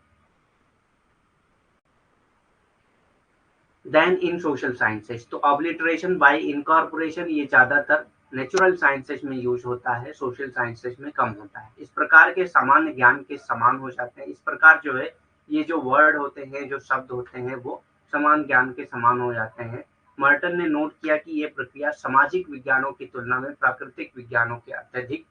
Speaker 1: देन इन सोशल साइंसेज, तो ऑब्लिटरेशन बाय इनकॉर्पोरेशन ये ज्यादातर नेचुरल साइंसेज में यूज होता है, सोशल साइंसेज में कम होता है। इस प्रकार के सामान्य ज्ञान के समान हो जाते हैं। इस प्रकार जो है ये जो वर्ड होते हैं, जो शब्द होते हैं, वो समान ज्ञान के समान हो जाते हैं। मर्टन ने नोट किया कि ये प्रक्रिया सामाजिक विज्ञानों की तुलना में प्राकृतिक विज्ञानों के अत्यधिक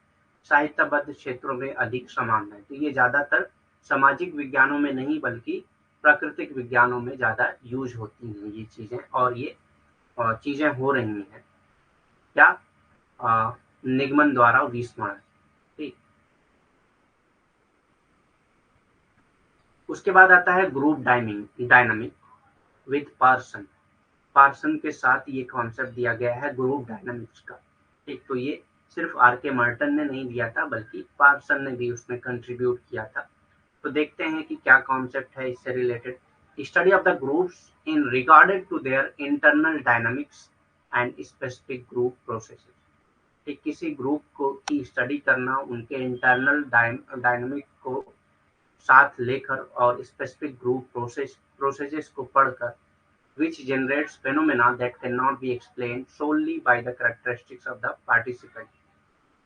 Speaker 1: साहित्यबद्ध क्षेत्रों में अधिक समान है। तो ये ज्यादातर सामाजिक विज्ञानों में नहीं बल्कि प्राकृतिक विज्ञानों में ज्यादा यूज होती हैं ये चीजें, और ये चीजें हो रही हैं। क्या? निगमन द्वारा विस्मरण। ठीक, उसके बाद आता है group dynamic with Parson. Parson के साथ ये कॉन्सेप्ट दिया गया है ग्रुप डायनामिक्स का। ठीक, तो ये सिर्फ आर के मार्टन ने नहीं दिया था, बल्कि पार्सन ने भी उसमें कंट्रीब्यूट किया था। तो देखते हैं कि क्या कॉन्सेप्ट है इससे related. Study of the groups in regarded to their internal dynamics and specific group processes. कि किसी ग्रुप को की स्टडी करना, उनके इंटरनल डायनामिक को साथ लेकर और स्पेसिफिक ग्रुप प्रोसेसेस को पढ़कर, which generates phenomena that cannot be explained solely by the characteristics of the participant।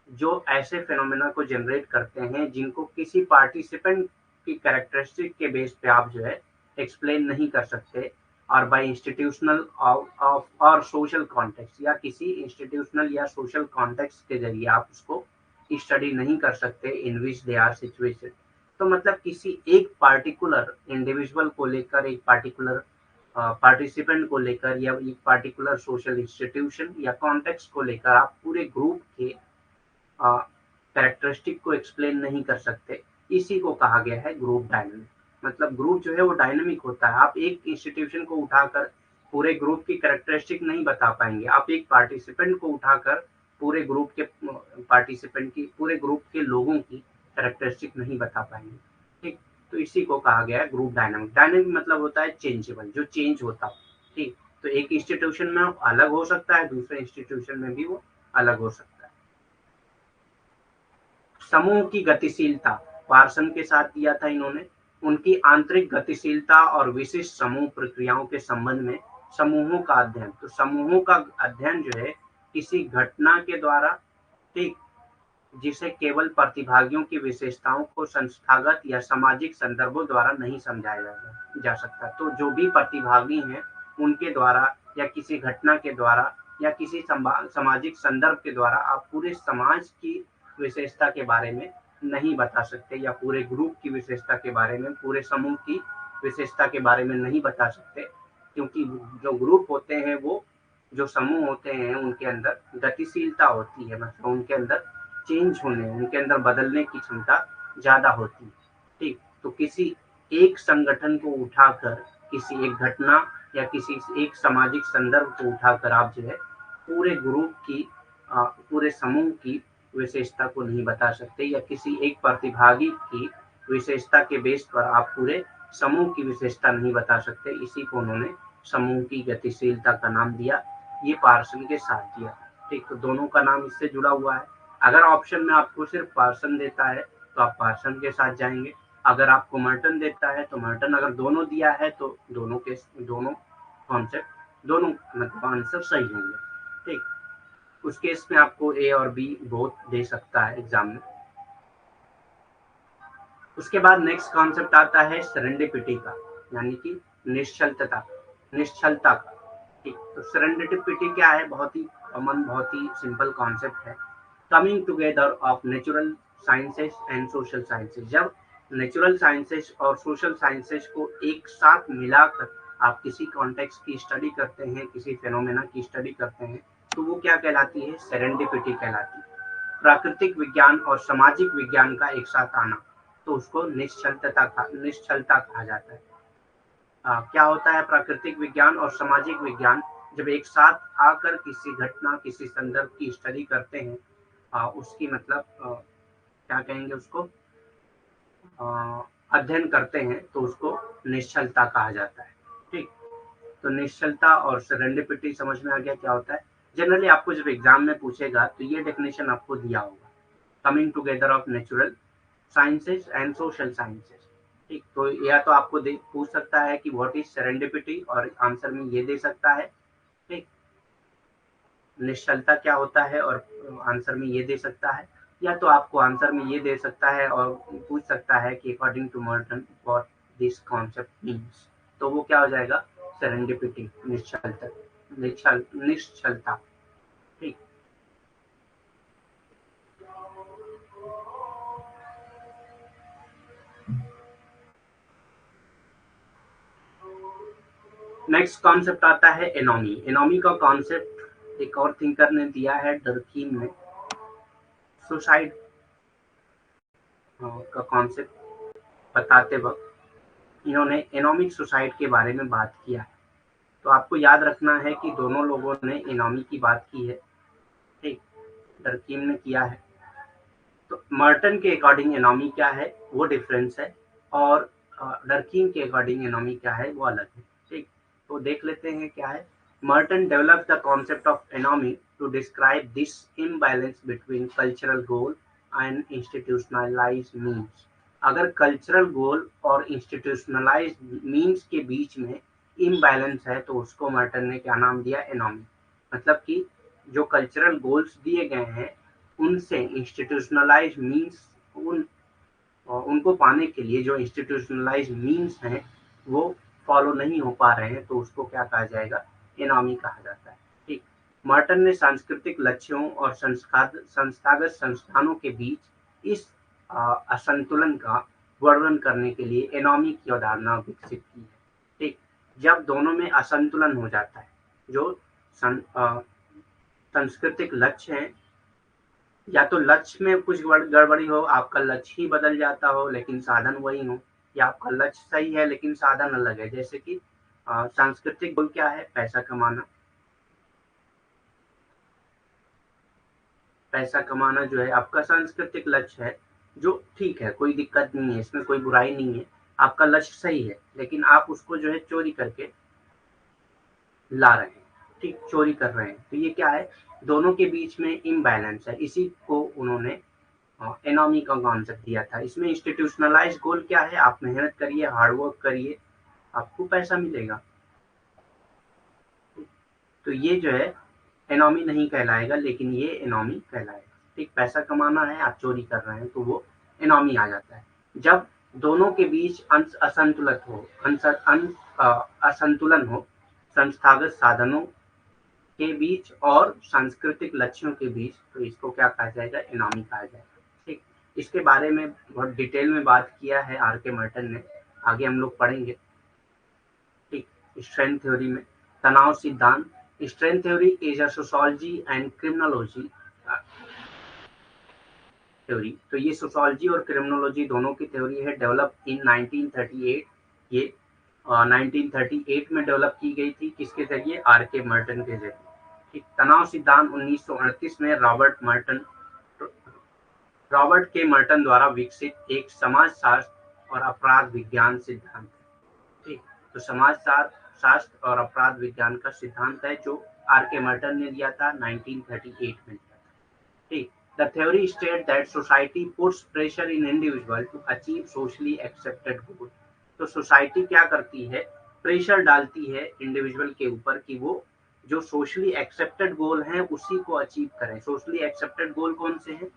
Speaker 1: जो ऐसे फिनोमेना को जनरेट करते हैं जिनको किसी पार्टिसिपेंट की कैरेक्टरिस्टिक के बेस पे आप जो है एक्सप्लेन नहीं कर सकते, और बाय इंस्टीट्यूशनल ऑफ और सोशल कॉन्टेक्स्ट, या किसी इंस्टीट्यूशनल या सोशल कॉन्टेक्स्ट के जरिए आप उसको स्टडी नहीं कर सकते इन विच दे आर सिचुएटेड। तो मतलब किसी एक पार्टिकुलर इंडिविजुअल को लेकर, एक पार्टिकुलर पार्टिसिपेंट को लेकर, या एक पार्टिकुलर सोशल इंस्टीट्यूशन या कॉन्टेक्स्ट को लेकर आप पूरे ग्रुप के कैरेक्टरिस्टिक को एक्सप्लेन नहीं कर सकते। इसी को कहा गया है ग्रुप डायनामिक। मतलब ग्रुप जो है वो डायनामिक होता है। आप एक इंस्टीट्यूशन को उठाकर पूरे ग्रुप की कैरेक्टरिस्टिक नहीं बता पाएंगे, आप एक पार्टिसिपेंट को उठाकर पूरे ग्रुप के पार्टिसिपेंट की, पूरे ग्रुप के लोगों की कैरेक्टरिस्टिक नहीं बता पाएंगे। ठीक, तो इसी को कहा गया है ग्रुप डायनामिक। डायनामिक मतलब होता है चेंजेबल, जो चेंज होता हो। ठीक, तो एक इंस्टीट्यूशन में अलग हो सकता है, दूसरे इंस्टीट्यूशन में भी वो अलग हो सकता है। समूह की गतिशीलता पार्सन के साथ दिया था इन्होंने। उनकी आंतरिक गतिशीलता और विशिष्ट समूह प्रक्रियाओं के संबंध में समूहों का अध्ययन। तो समूहों का अध्ययन जो है किसी घटना के द्वारा, ठीक, जिसे केवल प्रतिभागियों की विशेषताओं को संस्थागत या सामाजिक संदर्भों द्वारा नहीं समझाया जा सकता। तो जो भी प्रतिभागी हैं उनके द्वारा, या किसी घटना के द्वारा, या किसी सामाजिक संदर्भ के द्वारा आप पूरे समाज की विशेषता के बारे में नहीं बता सकते, या पूरे ग्रुप की विशेषता के बारे में, पूरे समूह की विशेषता के बारे में नहीं बता सकते। क्योंकि जो ग्रुप होते हैं, वो जो समूह होते हैं, उनके अंदर गतिशीलता होती है। मतलब उनके अंदर चेंज होने, उनके अंदर बदलने की क्षमता ज्यादा होती है। ठीक, तो किसी एक संगठन को उठाकर, किसी एक घटना या किसी एक सामाजिक संदर्भ को उठाकर आप जो है पूरे ग्रुप की, पूरे समूह की विशेषता को नहीं बता सकते, या किसी एक प्रतिभागी की विशेषता के बेस पर आप पूरे समूह की विशेषता नहीं बता सकते। इसी को उन्होंने समूह की गतिशीलता का नाम दिया। ये पार्सन के साथ दिया। ठीक, तो दोनों का नाम इससे जुड़ा हुआ है। अगर ऑप्शन में आपको सिर्फ पार्सन देता है तो आप पार्सन के साथ जाएंगे, अगर आपको मर्टन देता है तो मर्टन, अगर दोनों दिया है तो दोनों कॉन्सेप्ट, दोनों मतलब आंसर सही होंगे। ठीक, उस केस में आपको ए और बी बोथ दे सकता है एग्जाम में। उसके बाद नेक्स्ट कॉन्सेप्ट आता है सेरेंडिपिटी का, यानी कि निश्चलता। ठीक, तो सेरेंडिपिटी क्या है? बहुत ही कॉमन, बहुत ही सिंपल कॉन्सेप्ट है। Coming together of natural sciences and social sciences. जब नेचुरल साइंसेस और सोशल साइंसेस को एक साथ मिलाकर आप किसी कॉन्टेक्स्ट की स्टडी करते हैं, किसी फेनोमेना की स्टडी करते हैं, तो वो क्या कहलाती है? सेरेंडिपिटी कहलाती है। प्राकृतिक विज्ञान और सामाजिक विज्ञान का एक साथ आना, तो उसको निश्चलता कहा जाता है। क्या होता है? प्राकृतिक विज्ञान और सामाजिक विज्ञान जब एक साथ आकर किसी घटना, किसी संदर्भ की स्टडी करते हैं, उसकी मतलब क्या कहेंगे उसको, अध्ययन करते हैं, तो उसको निश्चलता कहा जाता है। ठीक, तो निश्चलता और सेरेंडिपिटी समझ में आ गया क्या होता है? जनरली आपको जब एग्जाम में पूछेगा तो ये डेफिनेशन आपको दिया होगा, coming together of natural sciences and social sciences. ठीक, तो या तो आपको पूछ सकता है कि व्हाट इज सेरेंडिपिटी, और आंसर में ये दे सकता है। ठीक, निश्चलता क्या होता है, और आंसर में ये दे सकता है। या तो आपको आंसर में ये दे सकता है और पूछ सकता है कि according to Merton what this concept means, तो वो क्या हो जाएगा? सेरेंडिपिटी, निश्चलता। ठीक, नेक्स्ट कॉन्सेप्ट आता है एनोमी। एनोमी का कॉन्सेप्ट एक और थिंकर ने दिया है डर्कीम में। सुसाइड का कॉन्सेप्ट बताते वक्त इन्होंने एनोमिक सुसाइड के बारे में बात किया है। तो आपको याद रखना है कि दोनों लोगों ने एनोमी की बात की है। ठीक, डर्कीम ने किया है। तो मर्टन के अकॉर्डिंग एनोमी क्या है वो डिफरेंस है, और डर्कीम के अकॉर्डिंग एनोमी क्या है वो अलग है। ठीक, तो देख लेते हैं क्या है। Merton develop the concept of anomie to describe this imbalance between cultural goal and institutionalised means. अगर कल्चरल गोल और इंस्टीट्यूशनलाइज्ड मीन्स के बीच में इम्बैलेंस है तो उसको मर्टन ने क्या नाम दिया, एनोमी। मतलब कि जो कल्चरल गोल्स दिए गए हैं उनसे इंस्टीट्यूशनलाइज मीन्स उनको पाने के लिए जो इंस्टीट्यूशनलाइज मीन्स हैं वो फॉलो नहीं हो पा रहे हैं, तो उसको क्या कहा जाएगा, एनोमी कहा जाता है। ठीक, मर्टन ने सांस्कृतिक लक्ष्यों और संस्थागत संस्थानों के बीच इस असंतुलन का वर्णन करने के लिए एनोमी की अवधारणा विकसित की है। ठीक, जब दोनों में असंतुलन हो जाता है, जो सांस्कृतिक लक्ष्य हैं, या तो लक्ष्य में कुछ गड़बड़ी हो, आपका लक्ष्य ही बदल जाता हो लेकिन साधन वही हो, या आपका लक्ष्य सही है लेकिन साधन अलग है। जैसे कि सांस्कृतिक गोल क्या है, पैसा कमाना। पैसा कमाना जो है आपका सांस्कृतिक लक्ष्य है, जो ठीक है, कोई दिक्कत नहीं है, इसमें कोई बुराई नहीं है, आपका लक्ष्य सही है, लेकिन आप उसको जो है चोरी करके ला रहे हैं। ठीक, चोरी कर रहे हैं, तो ये क्या है, दोनों के बीच में इम्बैलेंस है। इसी को उन्होंने एनोमी का कॉन्सेप्ट दिया था। इसमें इंस्टीट्यूशनलाइज गोल क्या है, आप मेहनत करिए, हार्डवर्क करिए, आपको पैसा मिलेगा। तो ये जो है एनोमी नहीं कहलाएगा, लेकिन ये एनोमी कहलाएगा। ठीक, पैसा कमाना है, आप चोरी कर रहे हैं, तो वो एनोमी आ जाता है। जब दोनों के बीच असंतुलित हो, असंतुलन हो, संस्थागत साधनों के बीच और सांस्कृतिक लक्ष्यों के बीच, तो इसको क्या कहा जाएगा, एनोमी कहा जाएगा। ठीक, इसके बारे में बहुत डिटेल में बात किया है आर के मर्टन ने, आगे हम लोग पढ़ेंगे। ठीक, स्ट्रेंथ थ्योरी में तनाव सिद्धांत, strength theory is a sociology and criminology theory. तो ये सोशियोलॉजी और क्रिमिनोलॉजी दोनों की थ्योरी है, डेवलप इन 1938। ये 1938 में डेवलप की गई थी, किसके जरिए, आर के मर्टन के जरिए। ठीक, तनाव सिद्धांत 1938 में रॉबर्ट के मर्टन द्वारा विकसित एक समाजशास्त्र और अपराध विज्ञान सिद्धांत है। ठीक, तो समाजशास्त्र और अपराध विज्ञान का सिद्धांत है जो आर के मर्टन ने दिया था, 1938 में दिया था। ठीक, the theory states that society puts pressure in individual to achieve socially accepted goal। तो सोसाइटी क्या करती है, प्रेशर डालती है इंडिविजुअल के ऊपर कि वो जो सोशली एक्सेप्टेड गोल हैं उसी को अचीव करें। सोशली एक्सेप्टेड गोल कौन से हैं,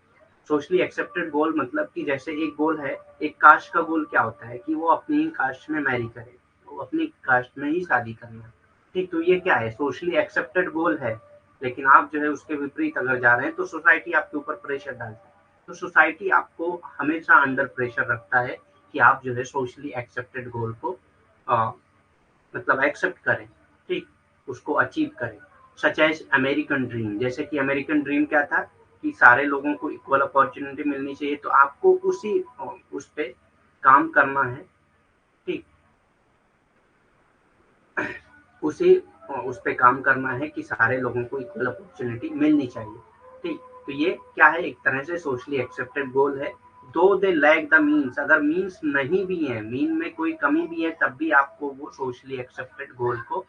Speaker 1: सोशली एक्सेप्टेड गोल मतलब कि जैसे एक गोल है, एक कास्ट का गोल क्या होता है कि वो अपनी कास्ट में मैरी करे, वो अपनी कास्ट में ही शादी करना। ठीक, तो ये क्या है, सोशली एक्सेप्टेड गोल है, लेकिन आप जो है उसके विपरीत अगर जा रहे हैं तो सोसाइटी आपके ऊपर प्रेशर डालती है। तो सोसाइटी आपको हमेशा अंडर प्रेशर रखता है कि आप जो है सोशली एक्सेप्टेड गोल को मतलब एक्सेप्ट करें। ठीक, उसको अचीव करें। सच एज अमेरिकन ड्रीम, जैसे कि अमेरिकन ड्रीम क्या था कि सारे लोगों को इक्वल अपॉर्चुनिटी मिलनी चाहिए, तो आपको उसी उस पे काम करना है। ठीक, उसी उस पे काम करना है कि सारे लोगों को इक्वल अपॉर्चुनिटी मिलनी चाहिए। ठीक, तो ये क्या है, एक तरह से सोशली एक्सेप्टेड गोल है। दो दे लैक द मीन्स, अगर मीन्स नहीं भी है, मीन में कोई कमी भी है, तब भी आपको वो सोशली एक्सेप्टेड गोल को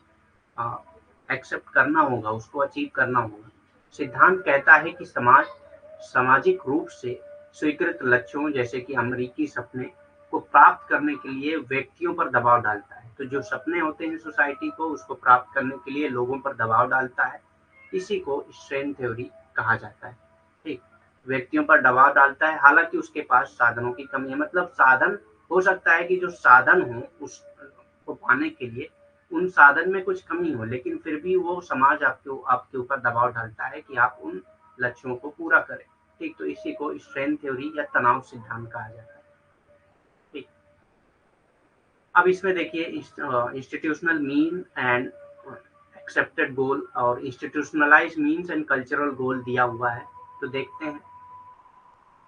Speaker 1: एक्सेप्ट करना होगा, उसको अचीव करना होगा। सिद्धांत कहता है कि सामाजिक रूप से स्वीकृत लक्ष्यों जैसे कि अमेरिकी सपने को प्राप्त करने के लिए व्यक्तियों पर दबाव डालता है। तो जो सपने होते हैं सोसाइटी को, उसको प्राप्त करने के लिए लोगों पर दबाव डालता है, इसी को स्ट्रेंथ थ्योरी कहा जाता है। ठीक, व्यक्तियों पर दबाव डालता है, हालांकि उसके पास साधनों की कमी है। मतलब साधन हो सकता है कि जो साधन हो उसको पाने के लिए उन साधन में कुछ कमी हो, लेकिन फिर भी वो समाज आपके ऊपर दबाव डालता है कि आप उन लक्ष्यों को पूरा करें। ठीक, तो इसी को स्ट्रेंथ थ्योरी या तनाव सिद्धांत कहा जाता है। ठीक, अब इसमें देखिए इंस्टीट्यूशनल मीन एंड एक्सेप्टेड गोल और इंस्टीट्यूशनलाइज मीन्स एंड कल्चरल गोल दिया हुआ है, तो देखते हैं।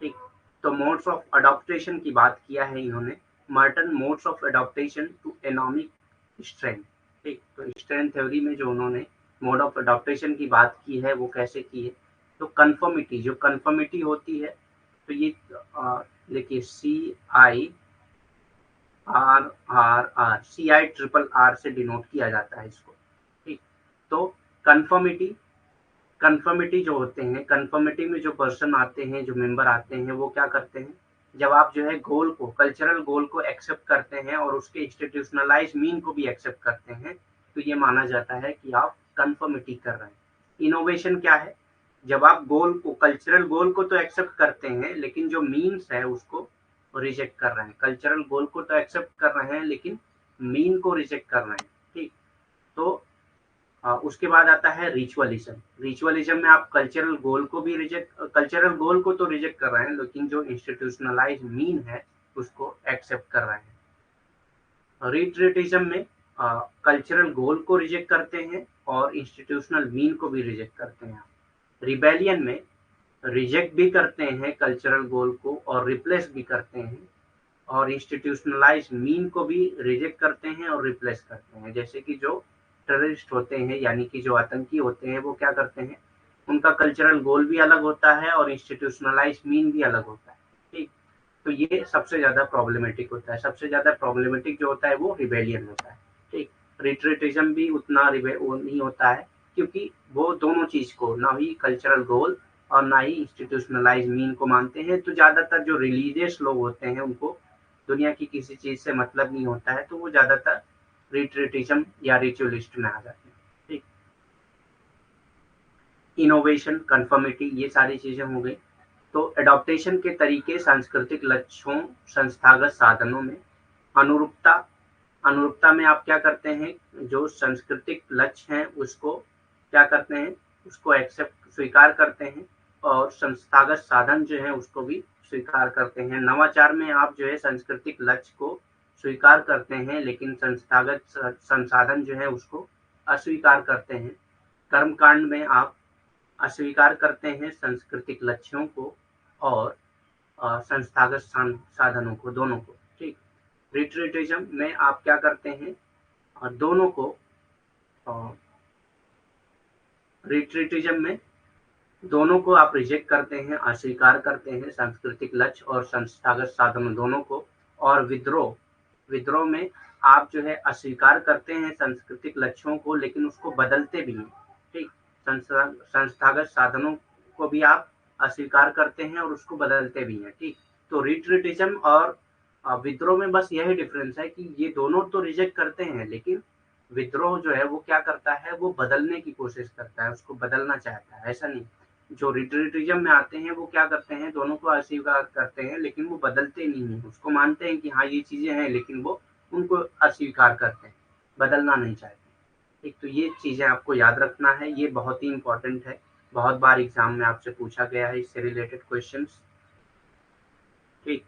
Speaker 1: ठीक, तो मोड्स ऑफ अडॉप्टेशन की बात किया है इन्होंने, Merton, modes of adaptation to anomic strength. ठीक, तो स्ट्रेंथ थ्योरी में जो उन्होंने मोड ऑफ अडॉप्टेशन की बात की है वो कैसे की है, तो कन्फर्मिटी, जो कन्फर्मिटी होती है, तो ये देखिए CIRR से डिनोट किया जाता है इसको, ठीक। तो कन्फर्मिटी, कन्फर्मिटी जो होते हैं, कन्फर्मिटी में जो पर्सन आते हैं, जो मेंबर आते हैं, वो क्या करते हैं, जब आप जो है गोल को, कल्चरल गोल को एक्सेप्ट करते हैं और उसके इंस्टीट्यूशनलाइज मीन को भी एक्सेप्ट करते हैं, तो ये माना जाता है कि आप कन्फर्मिटी कर रहे हैं। इनोवेशन क्या है, जब आप गोल को, कल्चरल गोल को तो एक्सेप्ट करते हैं लेकिन जो मीन्स है उसको रिजेक्ट कर रहे हैं। कल्चरल गोल को तो एक्सेप्ट कर रहे हैं लेकिन मीन को रिजेक्ट कर रहे हैं, ठीक। तो उसके बाद आता है रिचुअलिज्म। रिचुअलिज्म में आप कल्चरल गोल को भी रिजेक्ट, कल्चरल गोल को तो रिजेक्ट कर रहे हैं लेकिन जो इंस्टीट्यूशनलाइज मीन है उसको एक्सेप्ट कर रहे हैं। रिट्रीटिज्म में कल्चरल गोल को रिजेक्ट करते हैं और इंस्टीट्यूशनल मीन को भी रिजेक्ट करते हैं। रिबेलियन में रिजेक्ट भी करते हैं कल्चरल गोल को और रिप्लेस भी करते हैं, और इंस्टीट्यूशनलाइज मीन को भी रिजेक्ट करते हैं और रिप्लेस करते हैं। जैसे कि जो टेररिस्ट होते हैं, यानी कि जो आतंकी होते हैं, वो क्या करते हैं, उनका कल्चरल गोल भी अलग होता है और इंस्टीट्यूशनलाइज मीन भी अलग होता है, ठीक। तो ये सबसे ज्यादा प्रॉब्लमेटिक होता है। सबसे ज्यादा प्रॉब्लमेटिक जो होता है वो रिबेलियन होता है, ठीक। रिट्रीटिज्म भी उतना वो नहीं होता है, क्योंकि वो दोनों चीज को, ना ही कल्चरल गोल और ना ही इंस्टीट्यूशनलाइज मीन को मानते हैं। तो ज्यादातर जो रिलीजियस लोग होते हैं उनको दुनिया की किसी चीज से मतलब नहीं होता है, तो वो ज्यादातर रिट्रीटिज्म या रिचुअलिस्ट में आ जाते हैं, ठीक। इनोवेशन, कंफर्मिटी, ये सारी चीजें हो गई। तो एडॉप्टेशन के तरीके सांस्कृतिक लक्ष्यों, संस्थागत साधनों में अनुरूपता। अनुरूपता में आप क्या करते हैं, जो सांस्कृतिक लक्ष्य हैं उसको क्या करते हैं, उसको एक्सेप्ट, स्वीकार करते हैं, और संस्थागत साधन जो है उसको भी स्वीकार करते हैं। नवाचार में आप जो है सांस्कृतिक लक्ष्य को स्वीकार करते हैं लेकिन संस्थागत संसाधन जो है उसको अस्वीकार करते हैं। कर्मकांड में आप अस्वीकार करते हैं सांस्कृतिक लक्ष्यों को और संस्थागत साधनों को, दोनों को, ठीक। रिट्रीटिज्म में आप क्या करते हैं, दोनों को, रिट्रीटिज्म में दोनों को आप रिजेक्ट करते हैं, अस्वीकार करते हैं, सांस्कृतिक लक्ष्य और संस्थागत साधनों दोनों को। और विद्रोह, विद्रोह में आप जो है अस्वीकार करते हैं सांस्कृतिक लक्ष्यों को लेकिन उसको बदलते भी हैं, ठीक। संस्थागत साधनों को भी आप अस्वीकार करते हैं और उसको बदलते भी हैं, ठीक। तो रिट्रीटिज्म और विद्रोह में बस यही डिफरेंस है कि ये दोनों तो रिजेक्ट करते हैं लेकिन विद्रोह जो है वो क्या करता है, वो बदलने की कोशिश करता है, उसको बदलना चाहता है, ऐसा नहीं। जो रिट्रीटिज्म में आते हैं वो क्या करते हैं, दोनों को अस्वीकार करते हैं लेकिन वो बदलते नहीं है, उसको मानते हैं कि हाँ ये चीजें हैं लेकिन वो उनको अस्वीकार करते हैं, बदलना नहीं चाहते। एक तो ये चीजें आपको याद रखना है, ये बहुत ही इंपॉर्टेंट है, बहुत बार एग्जाम में आपसे पूछा गया है इससे रिलेटेड क्वेश्चंस, ठीक।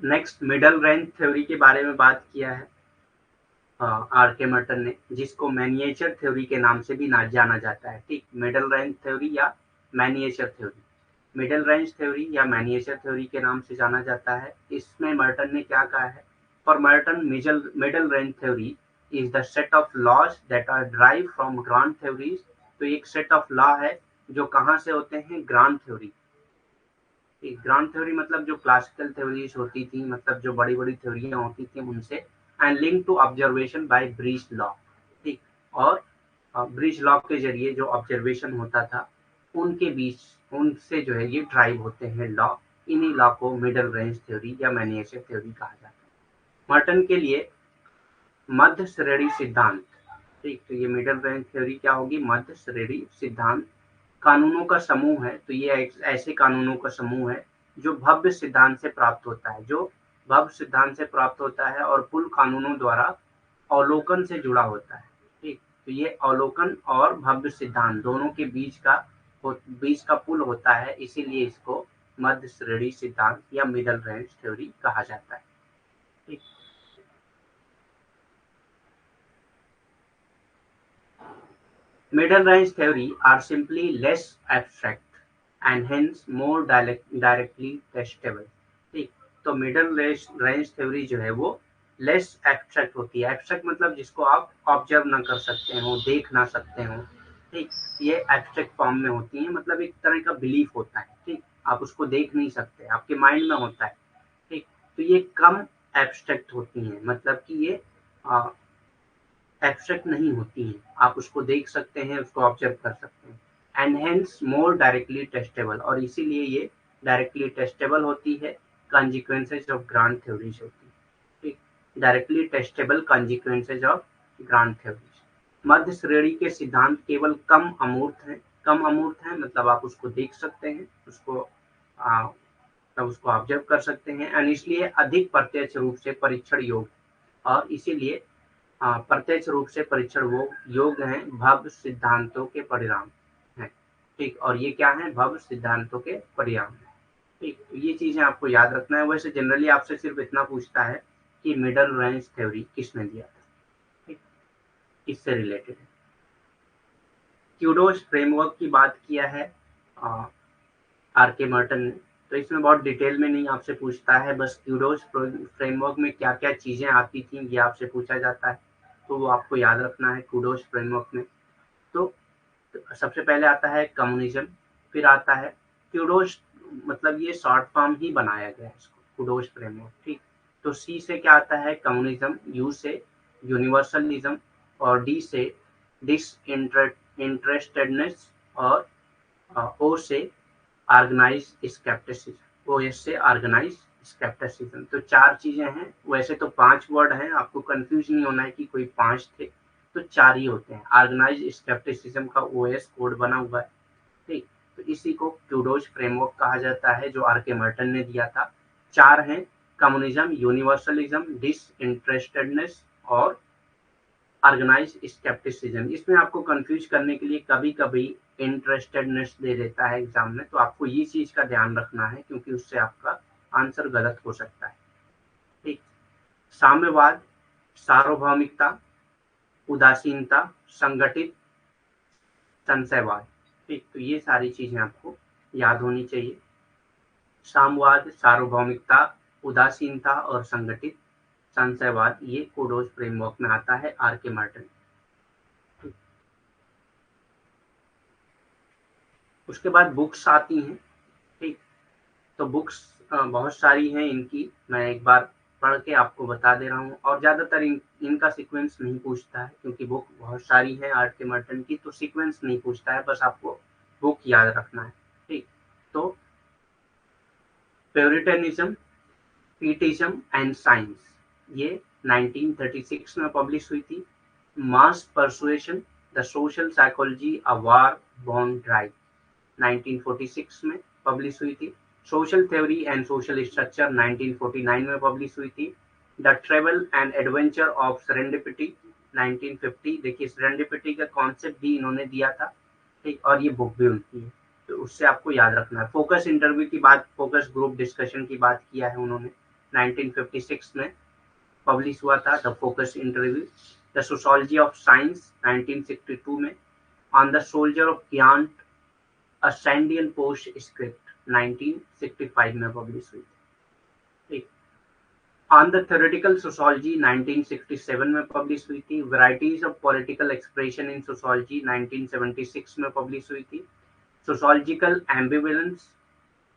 Speaker 1: नेक्स्ट मिडल रेंज थ्योरी के बारे में बात किया है आर के मर्टन ने, जिसको मैनिएचर थ्योरी के नाम से भी जाना जाता है, ठीक। मिडल रेंज थ्योरी या मैनिएचर थ्योरी, मिडल रेंज थ्योरी या मैनिएचर थ्योरी के नाम से जाना जाता है। इसमें मर्टन ने क्या कहा है, for Merton middle range theory is the set of laws that are drive from grand theories. तो एक सेट ऑफ लॉ है जो कहाँ से होते हैं, ग्रांड थ्योरी। ग्रांड थ्योरी मतलब जो क्लासिकल थ्योरीज होती थी, मतलब जो बड़ी बड़ी थ्योरियां होती थी उनसे, and link to observation by breach law, ठीक। और ब्रीच लॉ के जरिए जो ऑब्जर्वेशन होता था उनके बीच, उनसे जो है ये ड्राइव होते हैं लॉ। इन्हीं लॉ को मिडल रेंज थ्योरी या मैनिएचर थ्योरी कहा जाता है। मर्टन के लिए मध्य श्रेणी सिद्धांत, ठीक। तो ये मिडल रेंज थ्योरी क्या होगी, मध्य श्रेणी सिद्धांत। कानूनों का समूह है, तो ये ऐसे कानूनों का समूह है जो भव्य सिद्धांत से प्राप्त होता है, जो भव्य सिद्धांत से प्राप्त होता है और पुल कानूनों द्वारा अवलोकन से जुड़ा होता है, ठीक। तो ये अवलोकन और भव्य सिद्धांत दोनों के बीच का पुल होता है, इसीलिए इसको मध्य श्रेणी सिद्धांत या मिडल रेंज थ्योरी कहा जाता है, ठीक। Middle range theory are simply less abstract and hence more directly testable, ठीक। तो मिडल रेंज थ्योरी जो है वो लेस एब्स्ट्रैक्ट होती है। एब्स्ट्रैक्ट मतलब जिसको आप ऑब्जर्व ना कर सकते हो, देख ना सकते हो, ठीक, ये एब्स्ट्रैक्ट फॉर्म में होती है, मतलब एक तरह का बिलीफ होता है, ठीक, आप उसको देख नहीं सकते, आपके माइंड में होता है, ठीक, तो ये कम एब्स्ट्रैक्ट होती हैं, मतलब कि ये एब्स्ट्रैक्ट नहीं होती हैं, आप उसको देख सकते हैं, उसको ऑब्जर्व कर सकते हैं, and hence more directly testable, और इसीलिए ये डायरेक्टली टेस्टेबल होती है, कॉन्सिक्वेंसेज ऑफ ग्रांड थ्योरीज होती है, ठीक, directly testable consequences of grand theories. मध्य श्रेणी के सिद्धांत केवल कम अमूर्त हैं, कम अमूर्त हैं मतलब आप उसको देख सकते हैं, उसको तब उसको ऑब्जर्व कर सकते हैं, एंड इसलिए अधिक प्रत्यक्ष रूप से परीक्षण योग्य, और इसीलिए प्रत्यक्ष रूप से परीक्षण वो योग्य हैं, भव्य सिद्धांतों के परिणाम हैं, ठीक, और ये क्या है, भव्य सिद्धांतों के परिणाम है, ठीक, तो ये चीजें आपको याद रखना है। वैसे जनरली आपसे सिर्फ इतना पूछता है कि मिडल रेंज थ्योरी किसने दिया था, ठीक, इससे रिलेटेड है। क्यूडोज फ्रेमवर्क की बात किया है आर के मर्टन ने, तो इसमें बहुत डिटेल में नहीं आपसे पूछता है, बस क्यूडोज फ्रेमवर्क में क्या क्या चीजें आती थी ये आपसे पूछा जाता है, तो वो आपको याद रखना है क्यूडोज फ्रेमवर्क में। तो सबसे पहले आता है कम्युनिज्म, फिर आता है क्यूडोज, मतलब ये शॉर्ट फॉर्म ही बनाया गया है इसको, क्यूडोज फ्रेमवर्क, ठीक, तो सी से क्या आता है कम्युनिज्म, यू से यूनिवर्सलिज्म, और डी से डिसइंटरेस्टेडनेस, और ओ से ऑर्गेनाइज स्केप्टिसिज्म, ओएस से ऑर्गेनाइज स्केप्टिसिज्म। तो चार चीजें हैं, वैसे तो 5 वर्ड हैं, आपको कंफ्यूज नहीं होना है कि कोई 5 थे, तो 4 ही होते हैं। ऑर्गेनाइज स्केप्टिसिज्म का ओएस कोड बना हुआ है, ठीक, तो इसी को क्यूडोज फ्रेमवर्क कहा जाता है जो आर के मर्टन ने दिया था। 4 हैं, कम्युनिज्म, यूनिवर्सलिज्म, डिसइंटरेस्टेडनेस और ऑर्गेनाइज स्केप्टिसिज्म। इसमें आपको कंफ्यूज करने के लिए कभी कभी इंटरेस्टेडनेस दे देता है एग्जाम में, तो आपको ये चीज का ध्यान रखना है क्योंकि उससे आपका आंसर गलत हो सकता है, ठीक। साम्यवाद, सार्वभौमिकता, उदासीनता, संगठित, संशयवाद, ठीक, तो ये सारी चीजें आपको याद होनी चाहिए। साम्यवाद, सार्वभौमिकता, उदासीनता और संगठित संशयवाद, ये क्यूडोज फ्रेमवर्क में आता है आर के मार्टिन। उसके बाद बुक्स आती हैं, ठीक, तो बुक्स बहुत सारी हैं इनकी, मैं एक बार पढ़ के आपको बता दे रहा हूँ, और ज्यादातर इनका सीक्वेंस नहीं पूछता है क्योंकि बुक बहुत सारी है आर के मार्टिन की, तो सीक्वेंस नहीं पूछता है, बस आपको बुक याद रखना है, ठीक। तो प्योरिटनिज्म, पीटिज्म एंड साइंस, ये 1936 में पब्लिश हुई थी। Mass persuasion, the social psychology a war born drive, 1946 में पब्लिश हुई थी। Social theory and social structure 1949 में पब्लिश हुई थी। The travel and adventure of serendipity 1950, देखिए सेरेंडिपिटी का कॉन्सेप्ट भी इन्होंने दिया था, ठीक, और ये बुक भी उनकी है, तो उससे आपको याद रखना है। फोकस इंटरव्यू की बात, फोकस ग्रुप डिस्कशन की बात किया है उन्होंने, 1956 में पब्लिश हुआ था the focus interview. The sociology of science 1962 में। ऑन द सोल्जर ऑफ ज्ञान असैंडियन पोस्ट स्क्रिप्ट 1965 में पब्लिश हुई थी। ऑन द थ्योरेटिकल सोशोलॉजी 1967 में पब्लिश हुई थी। Varieties of political expression in sociology 1976 में पब्लिश हुई थी। Sociological ambivalence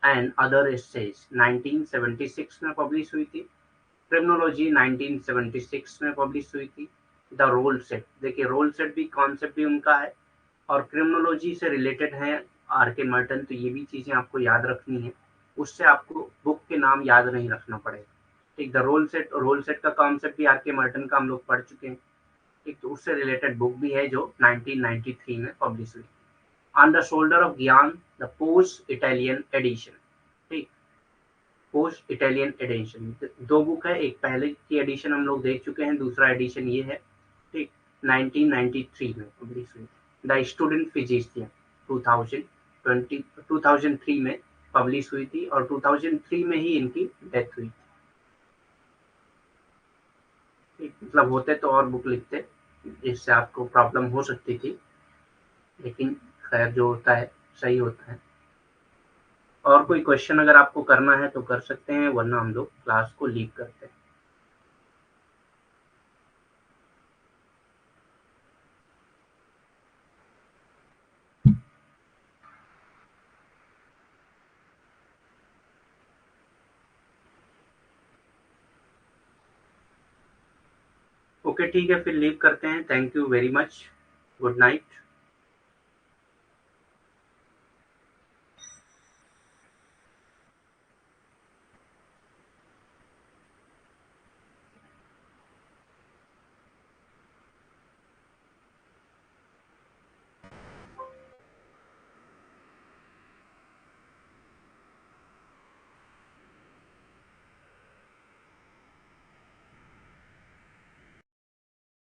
Speaker 1: and other essays 1976 में पब्लिश हुई थी। क्रिमिनोलॉजी 1976 में पब्लिश हुई थी। द रोल सेट, देखिए रोल सेट भी कॉन्सेप्ट भी उनका है और क्रिमिनोलॉजी से रिलेटेड है आर के मर्टन, तो ये भी चीजें आपको याद रखनी है, उससे आपको बुक के नाम याद नहीं रखना पड़ेगा, ठीक। द रोल सेट का कॉन्सेप्ट भी आर के मर्टन का हम लोग पढ़ चुके हैं, ठीक, तो उससे रिलेटेड बुक भी है जो 1993 में पब्लिश हुई। ऑन द शोल्डर ऑफ ज्ञान, द पोस्ट इटालियन एडिशन, ठीक, पोस्ट इटालियन एडिशन, दो बुक है, एक पहले की एडिशन हम लोग देख चुके हैं, दूसरा एडिशन ये है, ठीक, 1993 में पब्लिश हुई। द स्टूडेंट फिजिशियन 2003 में पब्लिश हुई थी और 2003 में ही इनकी डेथ हुई, ठीक, मतलब होते तो और बुक लिखते जिससे आपको प्रॉब्लम हो सकती थी, लेकिन खैर जो होता है सही होता है। और कोई क्वेश्चन अगर आपको करना है तो कर सकते हैं, वरना हम लोग क्लास को लीव करते हैं। ओके ठीक है, फिर लीव करते हैं। Thank you very much. Good night.